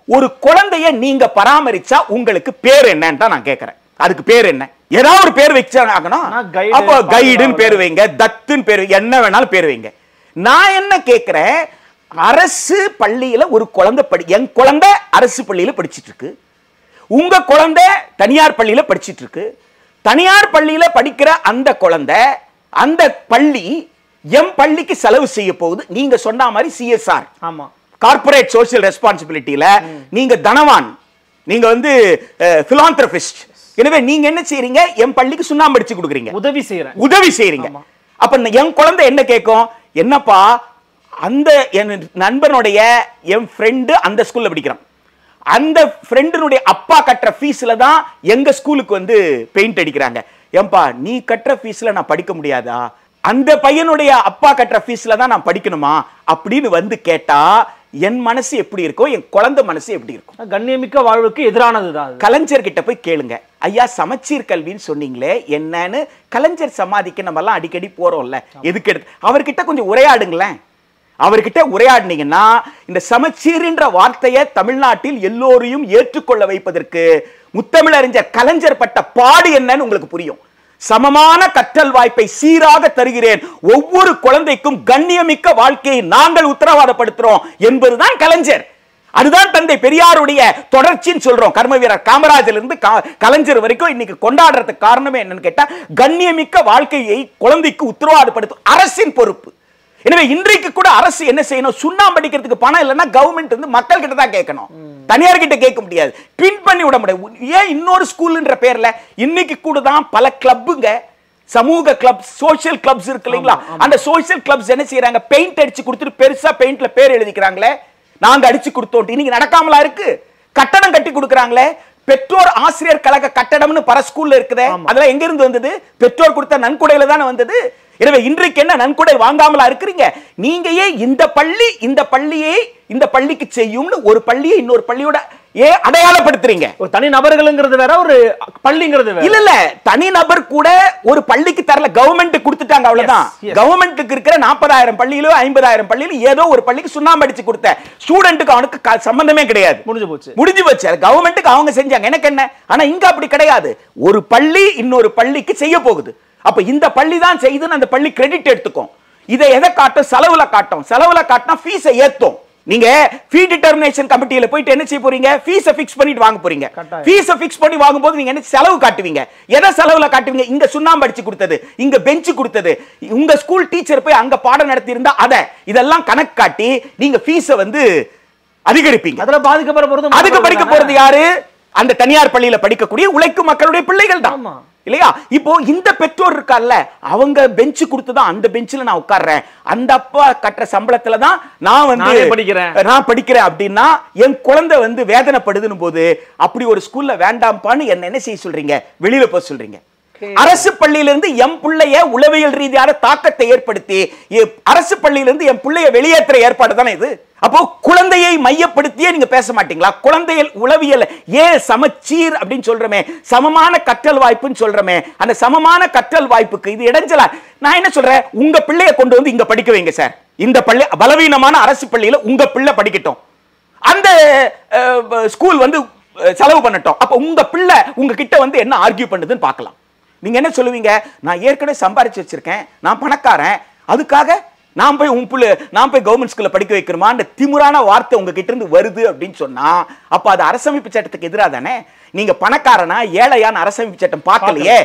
ஒரு குழந்தைய நீங்க பராமரிச்சா உங்களுக்கு பேர் என்னன்னு தான் நான் கேட்கிறேன். அதுக்கு பேர் என்ன? ஏதாவது ஒரு பேர் வச்சாகணும். அப்போ கைடுன்னு பேர் வைங்க, தத்துன்னு பேர், என்ன வேணாலும் பேர் வைங்க. நான் என்ன கேட்கிறேன், அரசு பள்ளியில ஒரு குழந்தை என் குழந்தை அரசு பள்ளியில படிச்சிட்டு இருக்கு, உங்க குழந்தை தனியார் பள்ளியில படிச்சிட்டு இருக்கு. தனியார் பள்ளியில படிக்கிற அந்த குழந்தை, அந்த பள்ளி எம் பள்ளிக்கு செலவு செய்ய போகுது. நீங்க சொன்ன மாதிரி CSR, ஆமா, கார்ப்பரேட் சோசியல் ரெஸ்பான்சிபிலிட்டியில நீங்க தனவான், நீங்க பிலாந்திரபிஸ்ட். எனவே நீங்க என்ன செய்றீங்க, என் பள்ளிக்கு சுண்ணாம்பு அடிச்சு கொடுக்குறீங்க, உதவி செய்றீங்க. அப்ப என் குழந்தை என்ன கேட்கும், என்னப்பா அந்த என் நண்பனுடைய என் ஃப்ரெண்டு அந்த ஸ்கூல்ல படிக்கிறான், அந்த ஃப்ரெண்டினுடைய அப்பா கட்டுற ஃபீஸ்ல தான் எங்க ஸ்கூலுக்கு பெயிண்ட் அடிக்கிறாங்க. ஏன்பா நீ கட்டுற ஃபீஸ்ல நான் படிக்க முடியாதா, அந்த பையனுடைய அப்பா கட்டுற ஃபீஸ்ல தான் நான் படிக்கணுமா அப்படின்னு கேட்டா என் மனசு எப்படி இருக்கும், என் குழந்தை மனசு எப்படி இருக்கும்? கண்ணியமிக்க வாழ்வுக்கு எதிரானதுதான். கலைஞர் கிட்ட போய் கேளுங்க, ஐயா சமச்சீர் கல்வின்னு சொன்னீங்களே என்னன்னு. கலைஞர் சமாதிக்கு நம்ம எல்லாம் அடிக்கடி போறோம்ல, எதுக்கு எடுத்து அவர்கிட்ட கொஞ்சம் உரையாடுங்களேன். அவர்கிட்ட உரையாடினீங்கன்னா இந்த சமச்சீர்ன்ற வார்த்தையை தமிழ்நாட்டில் எல்லோரையும் ஏற்றுக்கொள்ள வைப்பதற்கு முத்தமிழறிஞர் கலைஞர் பட்ட பாடு என்னன்னு உங்களுக்கு புரியும். சமமான கற்றல் வாய்ப்பை சீராக தருகிறேன், ஒவ்வொரு குழந்தைக்கும் கண்ணியமிக்க வாழ்க்கையை நாங்கள் உத்தரவாதப்படுத்துறோம் என்பதுதான் கலைஞர். அதுதான் தந்தை பெரியாருடைய தொடர்ச்சின்னு சொல்றோம். கர்ம வீரர் காமராஜர் இருந்து கலைஞர் வரைக்கும் இன்னைக்கு கொண்டாடுறதுக்கு காரணமே என்னன்னு கேட்டா, கண்ணியமிக்க வாழ்க்கையை குழந்தைக்கு உத்தரவாதப்படுத்தும் அரசின் பொறுப்பு. எனவே இன்றைக்கு கூட அரசு என்ன செய்யணும், சுண்ணாம்பு அடிக்கிறதுக்கு பணம் இல்லைன்னா கவர்மெண்ட் மக்கள் கிட்ட தான் கேட்கணும், தனியார் கிட்ட கேட்க முடியாது, பின் பண்ணி விட முடியாது. ஏன் இன்னொரு ஸ்கூல்ன்ற பேர்ல இன்னைக்கு கூட தான் பல கிளப்புங்க, சமூக கிளப், சோசியல் கிளப்ஸ் இருக்கு இல்லைங்களா, அந்த சோசியல் கிளப்ஸ் என்ன செய்யறாங்க, பெயிண்ட் அடிச்சு கொடுத்துட்டு பெருசா பெயிண்ட்ல பேர் எழுதிக்கிறாங்களே, நாங்க அடிச்சு கொடுத்தோம். இன்னைக்கு நடக்காமலா இருக்கு. கட்டணம் கட்டி கொடுக்கறாங்களே, பெற்றோர் ஆசிரியர் கழக கட்டடம்னு பல ஸ்கூல்ல இருக்குது, அதெல்லாம் எங்க இருந்து வந்தது? பெற்றோர் கொடுத்த நன்கொடையில தானே வந்தது. எனவே இன்றைக்கு என்ன நன்கொடை வாங்காமலா இருக்கிறீங்க? நீங்க ஏன் இந்த பள்ளியை இந்த பள்ளிக்கு செய்யும்னு ஒரு பள்ளியை இன்னொரு பள்ளியோட ஏன் அடையாளப்படுத்துறீங்க? ஒரு தனி நபர்களுங்கிறது வேற, ஒரு பள்ளிங்கிறது வேற. இல்ல தனி நபர் கூட ஒரு பள்ளிக்கு தரல, கவர்மெண்ட் கொடுத்துட்டாங்க, அவ்வளவுதான். கவர்மெண்ட்டுக்கு இருக்கிற 40,000 பள்ளியிலோ 50,000 பள்ளியில ஏதோ ஒரு பள்ளிக்கு சுண்ணாம்பு அடிச்சு கொடுத்த ஸ்டூடெண்ட்டுக்கு அவனுக்கு சம்பந்தமே கிடையாது, முடிஞ்சு போச்சு. கவர்மெண்ட்டுக்கு அவங்க செஞ்சாங்க, எனக்கு என்ன. ஆனா இங்க அப்படி கிடையாது, ஒரு பள்ளி இன்னொரு பள்ளிக்கு செய்ய போகுது. அப்ப இந்த பள்ளி தான் செய்துன்னு அந்த பள்ளி கிரெடிட் எடுத்துக்கும். இதை எதை காட்டும்? செலவுல காட்டும். செலவுல காட்டினா ஃபீஸை ஏத்தும். நீங்க ஃபீ டிட்டர்மினேஷன் கமிட்டியில போயிட்டு என்ன செய்ய போறீங்க? ஃபீஸை ஃபிக்ஸ் பண்ணிட்டு வாங்க போறீங்க. ஃபீஸை ஃபிக்ஸ் பண்ணி வாங்கும்போது நீங்க என்ன செலவு காட்டுவீங்க? எதை செலவுல காட்டுவீங்க? இங்க சுண்ணாம்பு அடிச்சு கொடுத்தது, இங்க பெஞ்ச் கொடுத்தது, உங்க ஸ்கூல் டீச்சர் போய் அங்க பாடம் நடத்தி இருந்தா அத இதெல்லாம் கணக்கு காட்டி நீங்க ஃபீஸை வந்து அதிகரிப்பீங்க. அதுல பாதிக்கப்பட போறது அதுக்கு படிக்க போறது யாரு? அந்த தனியார் பள்ளியில படிக்கக்கூடிய உழைக்கும் மக்களுடைய பிள்ளைகள் தான் இல்லையா? இப்போ இந்த பெற்றோர் இருக்கார்ல, அவங்க பெஞ்ச் கொடுத்துதான் அந்த பெஞ்சில நான் உட்கார்றேன், அந்த அப்பா கட்டுற சம்பளத்துல தான் நான் வந்து படிக்கிறேன் அப்படின்னா என் குழந்தை வந்து வேதனைப்படுதுன்னு போது அப்படி ஒரு ஸ்கூல்ல வேண்டாம்பான்னு என்ன செய்ய சொல்றீங்க? வெளியில போக சொல்றீங்க. அரசு பள்ளியிலிருந்து என் பிள்ளைய உளவியல் ரீதியான தாக்கத்தை ஏற்படுத்தி அரசு பள்ளியிலிருந்து என் பிள்ளைய வெளியேற்ற ஏற்பாடு தானே இது. அப்போ குழந்தையை மையப்படுத்தியே நீங்க பேச மாட்டீங்களா? குழந்தைகள் உளவியல் சமச்சீர் அப்படின்னு சொல்றமே, சமமான கற்றல் வாய்ப்புன்னு சொல்றமே, அந்த சமமான கற்றல் வாய்ப்புக்கு இது இடைஞ்சலா? நான் என்ன சொல்றேன், உங்க பிள்ளைய கொண்டு வந்து இங்க படிக்க வைங்க சார். இந்த பள்ளி பலவீனமான அரசு பள்ளியில உங்க பிள்ளை படிக்கட்டும், அந்த ஸ்கூல் வந்து செலவு பண்ணட்டும். அப்ப உங்க பிள்ளை உங்ககிட்ட வந்து என்ன ஆர்கியூ பண்ணுதுன்னு பார்க்கலாம். நீங்க என்ன சொல்லுவீங்க? நான் ஏற்கனவே சம்பாரிச்சு வச்சிருக்கேன், நான் பணக்காரன், அதுக்காக நான் போய் கவர்மெண்ட் ஸ்கூல்ல படிக்க வைக்கணுமான்னு திமுறான வார்த்தை உங்ககிட்ட இருந்து வருது அப்படின்னு சொன்னா அப்ப அது அரசமைப்பு சட்டத்துக்கு எதிராக தானே. நீங்க பணக்காரனா ஏழையான அரசமைப்பு சட்டம் பார்க்கலையே.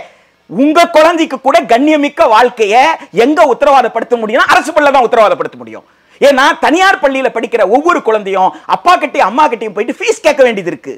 உங்க குழந்தைக்கு கூட கண்ணியமிக்க வாழ்க்கையை எங்க உத்தரவாதப்படுத்த முடியும்? அரசு பள்ளியில தான் உத்தரவாதப்படுத்த முடியும். ஏன்னா தனியார் பள்ளியில படிக்கிற ஒவ்வொரு குழந்தையும் அப்பா கிட்டையும் அம்மா கிட்டையும் போயிட்டு ஃபீஸ் கேட்க வேண்டியது இருக்கு.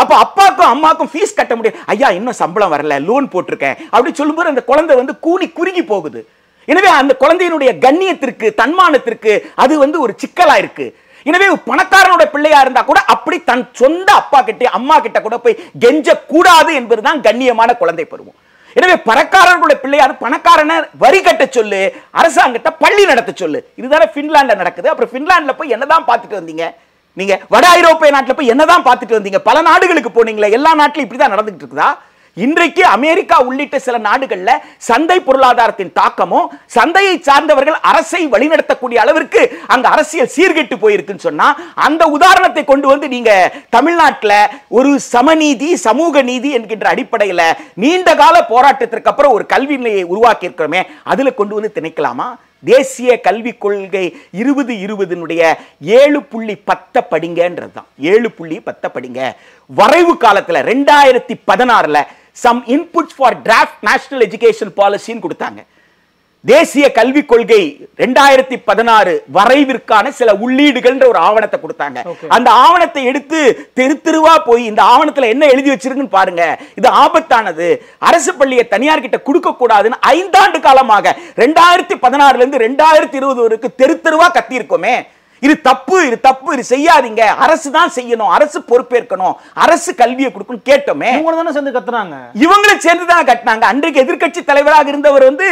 அப்ப அப்பாக்கும் அம்மாக்கும் ஃபீஸ் கட்ட முடியும். ஐயா இன்னும் சம்பளம் வரல, லோன் போட்டிருக்கேன் அப்படி சொல்லும்போது அந்த குழந்தை வந்து கூனி குறுகி போகுது. எனவே அந்த குழந்தையினுடைய கண்ணியத்திற்கு தன்மானத்திற்கு அது வந்து ஒரு சிக்கலா இருக்கு. எனவே பணக்காரனோட பிள்ளையா இருந்தா கூட அப்படி தன் சொந்த அப்பா கிட்ட அம்மா கிட்ட கூட போய் கெஞ்ச கூடாது என்பதுதான் கண்ணியமான குழந்தை பருவம். எனவே பணக்காரர்களுடைய பிள்ளையார் பணக்காரனை வரி கட்ட சொல்லு, அரசாங்கத்தை பள்ளி நடத்த சொல்லு. இதுதானே பின்லாண்ட்ல நடக்குது. அப்புறம் பின்லாண்ட்ல போய் என்னதான் பார்த்துட்டு வந்தீங்க? நீங்க வட ஐரோப்பிய நாட்டில் போய் என்னதான் பார்த்துட்டு வந்தீங்க? பல நாடுகளுக்கு போனீங்களா? எல்லா நாட்டிலும் இப்படிதான் நடந்துட்டு இருக்குதா? இன்றைக்கு அமெரிக்கா உள்ளிட்ட சில நாடுகள்ல சந்தை பொருளாதாரத்தின் தாக்கமும் சந்தையை சார்ந்தவர்கள் அரசை வழிநடத்தக்கூடிய அளவிற்கு அங்க அரசியல் சீர்கெட்டு போயிருக்குன்னு சொன்னா அந்த உதாரணத்தை கொண்டு வந்து நீங்க தமிழ்நாட்டில் ஒரு சமநீதி சமூக நீதி என்கின்ற அடிப்படையில் நீண்ட கால போராட்டத்திற்கு அப்புறம் ஒரு கல்வி நிலையை உருவாக்கி இருக்கிறோமே, அதுல கொண்டு வந்து திணைக்கலாமா? தேசிய கல்விக் கொள்கை 2020 7.10 படிங்கன்றதுதான். 7.10 படிங்க. வரைவு காலத்துல 2016 some inputs for draft national education policy கொடுத்தாங்க. தேசிய கல்விக் கொள்கை 2016 வரைவிற்கான சில உள்ளீடுகள் ஒரு ஆவணத்தை கொடுத்தாங்க. அந்த ஆவணத்தை எடுத்து தெருவா போய் இந்த ஆவணத்துல என்ன எழுதி வச்சிருக்குன்னு பாருங்க, இது ஆபத்தானது, அரசு பள்ளியை தனியார் கிட்ட கொடுக்க கூடாதுன்னு 5 ஆண்டு காலமாக 2016 இருந்து 2020 வரைக்கும் தெருவா கத்தி இருக்கோமே. இது தப்பு, இது தப்பு, இது செய்யாதீங்க, அரசு தான் செய்யணும், அரசு பொறுப்பேற்கணும், அரசு கல்வியை கொடுக்கணும் கேட்டோமே. சேர்ந்து கத்துறாங்க, இவங்களும் சேர்ந்து தான் கட்டினாங்க. அன்றைக்கு எதிர்க்கட்சி தலைவராக இருந்தவர் வந்து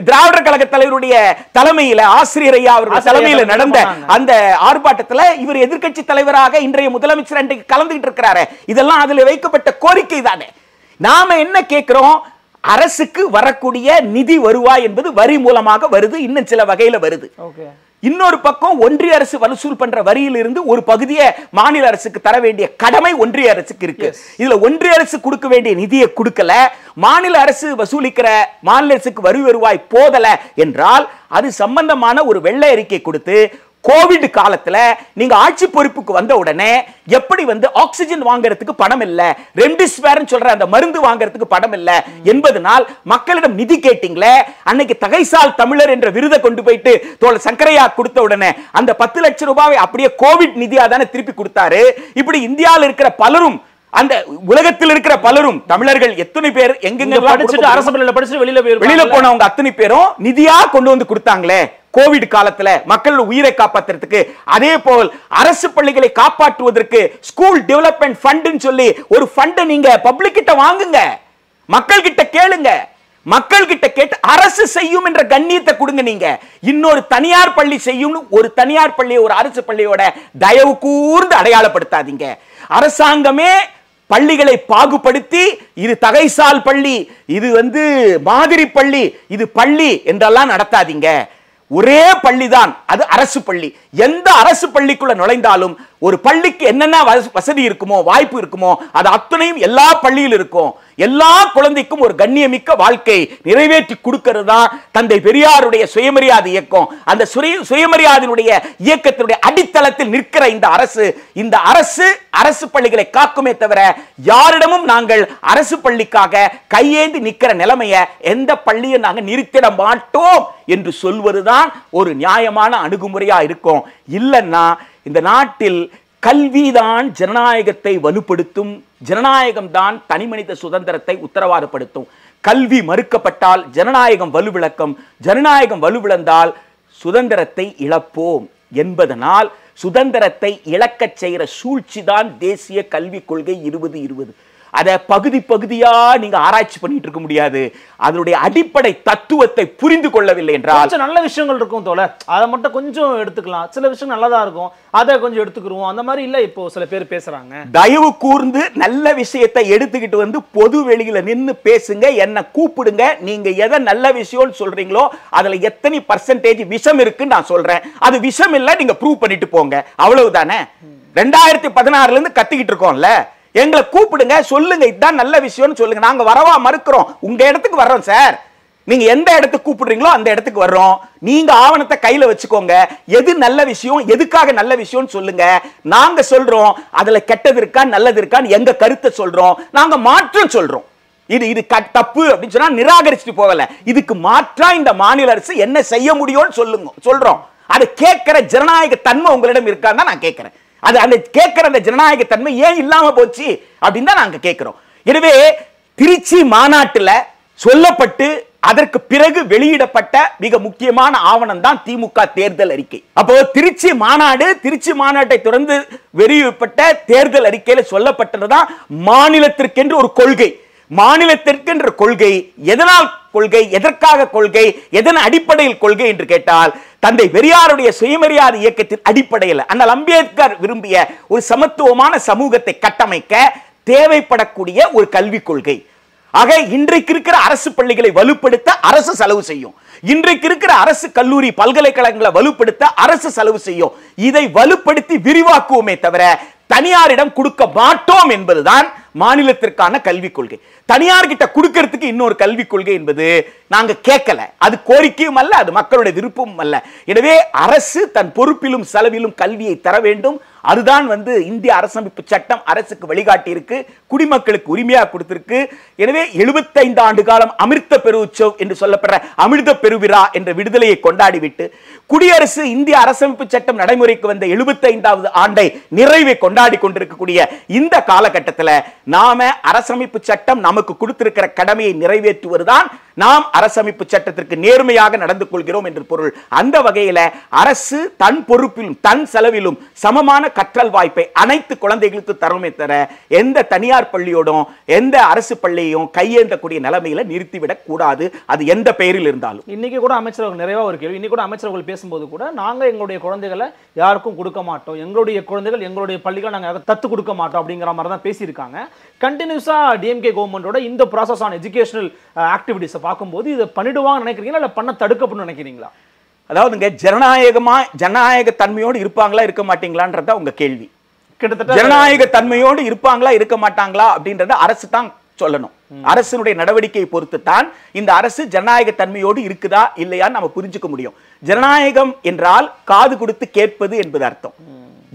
திராவிடர் கழக தலைவருடைய தலைமையில ஆசிரியர் ஐயா அவருடைய தலைமையில நடந்த அந்த ஆர்ப்பாட்டத்தில் இவர் எதிர்க்கட்சி தலைவராக இன்றைய முதலமைச்சர் அன்றைக்கு கலந்துகிட்டு இருக்கிறாரு. இதெல்லாம் அதுல வைக்கப்பட்ட கோரிக்கை தானே. நாம என்ன கேட்கிறோம்? அரசுக்கு வரக்கூடிய நிதி வருவாய் என்பது வரி மூலமாக வருது, இன்னும் சில வகையில வருது. இன்னொரு பக்கம் ஒன்றிய அரசு வசூல் பண்ற வரியில் இருந்து ஒரு பகுதியை மாநில அரசுக்கு தர வேண்டிய கடமை ஒன்றிய அரசுக்கு இருக்கு. இதுல ஒன்றிய அரசு கொடுக்க வேண்டிய நிதியை கொடுக்கல, மாநில அரசு வசூலிக்கிற மாநில அரசுக்கு வரி வருவாய் போதல என்றால் அது சம்பந்தமான ஒரு வெள்ளை அறிக்கை கொடுத்து கோவிட் காலத்துல நீங்க ஆட்சி பொறுப்புக்கு வந்த உடனே எப்படி வந்து ஆக்சிஜன் வாங்குறதுக்கு பணம் இல்ல, ரெம்டெசிவிர் சொல்ற அந்த மருந்து வாங்குறதுக்கு பணம் இல்ல என்பதனால் மக்களிடம் நிதி கேட்டீங்களே. அன்னைக்கு தகைசால் தமிழர் என்ற விருதை கொண்டு போயிட்டு தோழர் சங்கரையா கொடுத்த உடனே அந்த 10 லட்சம் ரூபாயை அப்படியே கோவிட் நிதியா தானே திருப்பி கொடுத்தாரு. இப்படி இந்தியாவில் இருக்கிற பலரும் அந்த உலகத்தில் இருக்கிற பலரும் தமிழர்கள் எத்தனை பேர் எங்கெங்க படிச்சுட்டு அரசு பள்ளியில படிச்சுட்டு வெளியில போனவங்க அத்தனை பேரும் நிதியா கொண்டு வந்து கொடுத்தாங்களே கோவிட் காலத்துல மக்கள் உயிரை காப்பாற்றுறதுக்கு. அதே போல் அரசு பள்ளிகளை காப்பாற்றுவதற்கு ஸ்கூல் டெவலப்மெண்ட் ஃபண்ட் சொல்லி ஒரு ஃபண்ட் நீங்க பப்ளிக் கிட்ட வாங்குங்க, மக்கள் கிட்ட கேளுங்க, மக்கள் கிட்ட கேட்டு அரசு செய்யும் என்ற கண்ணியத்தை கொடுங்க. நீங்க இன்னொரு தனியார் பள்ளி செய்யும் ஒரு தனியார் பள்ளியை ஒரு அரசு பள்ளியோட தயவு கூர்ந்து அடையாளப்படுத்தாதீங்க. அரசாங்கமே பள்ளிகளை பாகுபடுத்தி இது தகைசால் பள்ளி, இது வந்து மாதிரி பள்ளி, இது பள்ளி என்றெல்லாம் நடத்தாதீங்க. ஒரே பள்ளிதான், அது அரசு பள்ளி. எந்த அரசு பள்ளிக்குள்ள நுழைந்தாலும் ஒரு பள்ளிக்கு என்னென்ன வசதி இருக்குமோ, வாய்ப்பு இருக்குமோ, அது அத்தனையும் எல்லா பள்ளியில் இருக்கும். எல்லா குழந்தைக்கும் ஒரு கண்ணியமிக்க வாழ்க்கை நிறைவேற்றி கொடுக்கிறது தான் தந்தை பெரியாருடைய சுயமரியாதை இயக்கம். அந்த சுயமரியாதையுடைய இயக்கத்தினுடைய அடித்தளத்தில் நிற்கிற இந்த அரசு பள்ளிகளை காக்குமே தவிர யாரிடமும் நாங்கள் அரசு பள்ளிக்காக கையேந்தி நிற்கிற நிலைமையை எந்த பள்ளியை நாங்கள் நிறுத்திட மாட்டோம் என்று சொல்வதுதான் ஒரு நியாயமான அணுகுமுறையா இருக்கும். இல்லைன்னா இந்த நாட்டில் கல்விதான் ஜனநாயகத்தை வலுப்படுத்தும், ஜனநாயகம் தான் தனி மனித சுதந்திரத்தை உத்தரவாதப்படுத்தும். கல்வி மறுக்கப்பட்டால் ஜனநாயகம் வலுவிழக்கும், ஜனநாயகம் வலுவிழந்தால் சுதந்திரத்தை இழப்போம் என்பதனால் சுதந்திரத்தை இழக்கச் செய்கிற சூழ்ச்சி தான் தேசிய கல்விக் கொள்கை 2020. அதை பகுதியா நீங்க ஆராய்ச்சி பண்ணிட்டு இருக்க முடியாது. அதனுடைய அடிப்படை தத்துவத்தை புரிந்து கொள்ளவில்லை என்றால் நல்ல விஷயங்கள் இருக்கும் தோழர், அதை மட்டும் கொஞ்சம் எடுத்துக்கலாம். சில விஷயம் நல்லதா இருக்கும், அதை கொஞ்சம் எடுத்துக்கிருவோம். அந்த மாதிரி இல்ல இப்போ சில பேர் பேசுறாங்க. தயவு கூர்ந்து நல்ல விஷயத்தை எடுத்துக்கிட்டு வந்து பொது வெளியில நின்னு பேசுங்க, என்ன கூப்பிடுங்க. நீங்க எதை நல்ல விஷயம் சொல்றீங்களோ அதுல எத்தனை % விஷம் இருக்குன்னு நான் சொல்றேன். அது விஷம் இல்ல, நீங்க ப்ரூவ் பண்ணிட்டு போங்க, அவ்வளவுதானே. 2016 இருந்து கத்திக்கிட்டு இருக்கோம்ல, எங்களை கூப்பிடுங்க, சொல்லுங்க இதுதான் நல்ல விஷயம்னு சொல்லுங்க. நாங்க வரவா மறுக்கிறோம், உங்க இடத்துக்கு வர்றோம் சார். நீங்க எந்த இடத்துக்கு கூப்பிடுறீங்களோ அந்த இடத்துக்கு வர்றோம். நீங்க ஆவணத்தை கையில வச்சுக்கோங்க, எது நல்ல விஷயம், எதுக்காக நல்ல விஷயம் சொல்லுங்க. நாங்க சொல்றோம் அதுல கெட்டது இருக்கா நல்லது இருக்கான்னு எங்க கருத்தை சொல்றோம், நாங்க மாற்றம் சொல்றோம். இது தப்பு அப்படின்னு சொன்னா நிராகரிச்சுட்டு போகல. இதுக்கு மாற்றா இந்த மாநில அரசு என்ன செய்ய முடியும்னு சொல்றோம். அதை கேட்கிற ஜனநாயக தன்மை உங்களிடம் இருக்கான்னு தான் நான் கேட்கிறேன். அது அந்த கேட்கிற அந்த ஜனநாயக தன்மை ஏன் இல்லாம போச்சு அப்படின்னு தான் நாங்க கேட்கிறோம். எனவே திருச்சி மாநாட்டில் சொல்லப்பட்டு அதற்கு பிறகு வெளியிடப்பட்ட மிக முக்கியமான ஆவணம் தான் திமுக தேர்தல் அறிக்கை. அப்போ திருச்சி மாநாட்டை தொடர்ந்து வெளியிடப்பட்ட தேர்தல் அறிக்கையில சொல்லப்பட்டதுதான் மாநிலத்திற்கென்று ஒரு கொள்கை. மாநிலத்திற்கென்ற கொள்கை எதனால் கொள்கை, எதற்காக கொள்கை, எதன் அடிப்படையில் கொள்கை என்று கேட்டால் தந்தை பெரியாருடைய சுயமரியாதை இயக்கத்தின் அடிப்படையில் அண்ணல் அம்பேத்கர் விரும்பிய ஒரு சமத்துவமான சமூகத்தை கட்டமைக்க தேவைப்படக்கூடிய ஒரு கல்விக் கொள்கை. ஆக இன்றைக்கு இருக்கிற அரசு பள்ளிகளை வலுப்படுத்த அரசு செலவு செய்யும், இன்றைக்கு இருக்கிற அரசு கல்லூரி பல்கலைக்கழகங்களை வலுப்படுத்த அரசு செலவு செய்யும். இதை வலுப்படுத்தி விரிவாக்குவோமே தவிர தனியாரிடம் கொடுக்க மாட்டோம் என்பதுதான் மாநிலத்திற்கான கல்விக் கொள்கை. தனியார் கிட்ட கொடுக்கிறதுக்கு இன்னொரு கல்விக் கொள்கை என்பது நாங்க கேட்கல. அது கோரிக்கையும் அல்ல, அது மக்களுடைய விருப்பமும் அல்ல. எனவே அரசு தன் பொறுப்பிலும் செலவிலும் கல்வியை தர வேண்டும். அதுதான் இந்திய அரசமைப்பு சட்டம் அரசுக்கு வழிகாட்டி இருக்கு, குடிமக்களுக்கு உரிமையா கொடுத்திருக்கு. எனவே 75 ஆண்டு காலம் அமிர்த பெருவுற்சவ் என்று சொல்லப்படுற அமிர்த பெருவிழா என்ற விடுதலையை கொண்டாடிவிட்டு குடியரசு இந்திய அரசமைப்பு சட்டம் நடைமுறைக்கு வந்த 75வது ஆண்டை நிறைவை கொண்டாடி கொண்டிருக்கக்கூடிய இந்த காலகட்டத்தில் நாம அரசமைப்பு சட்டம் நமக்கு கொடுத்திருக்கிற கடமையை நிறைவேற்றுவதுதான் நாம் அரசமைப்பு சட்டத்திற்கு நேர்மையாக நடந்து கொள்கிறோம் என்று பொருள். அந்த வகையில அரசு தன் பொறுப்பிலும் தன் செலவிலும் சமமான கற்றல் வாய்ப்பை அனைத்து குழந்தைகளுக்கு தருமே தர எந்த தனியார் பள்ளியோடும் எந்த அரசு பள்ளியையும் கையேந்தக்கூடிய நிலைமையில நிறுத்திவிடக் கூடாது, அது எந்த பெயரில் இருந்தாலும். இன்னைக்கு கூட அமைச்சர்கள் நிறைவா ஒரு கேள்வி, இன்னைக்கு கூட அமைச்சர்கள் பேசும்போது கூட நாங்க எங்களுடைய குழந்தைகளை யாருக்கும் கொடுக்க மாட்டோம், எங்களுடைய குழந்தைகள் எங்களுடைய பள்ளிகளை நாங்க தத்து கொடுக்க மாட்டோம் அப்படிங்கிற மாதிரி தான் பேசியிருக்காங்க. கண்டினியூஸா டிஎம்கே கவர்மெண்டோட இந்த ப்ராசஸ் ஆன் எஜுகேஷனல் ஆக்டிவிட்டிஸை பார்க்கும்போது இதை பண்ணிடுவாங்க நினைக்கிறீங்களா, இல்லை பண்ண தடுக்கப்படும் நினைக்கிறீங்களா? அதாவதுங்க ஜனநாயக தன்மையோடு இருப்பாங்களா இருக்க மாட்டீங்களான்றத உங்க கேள்வி. கிட்டத்தட்ட ஜனநாயக தன்மையோடு இருப்பாங்களா இருக்க மாட்டாங்களா அப்படின்றத அரசு தான் சொல்லணும். அரசினுடைய நடவடிக்கையை பொறுத்து தான் இந்த அரசு ஜனநாயக தன்மையோடு இருக்குதா இல்லையான்னு நம்ம புரிஞ்சுக்க முடியும். ஜனநாயகம் என்றால் காது கொடுத்து கேட்பது என்பது அர்த்தம்.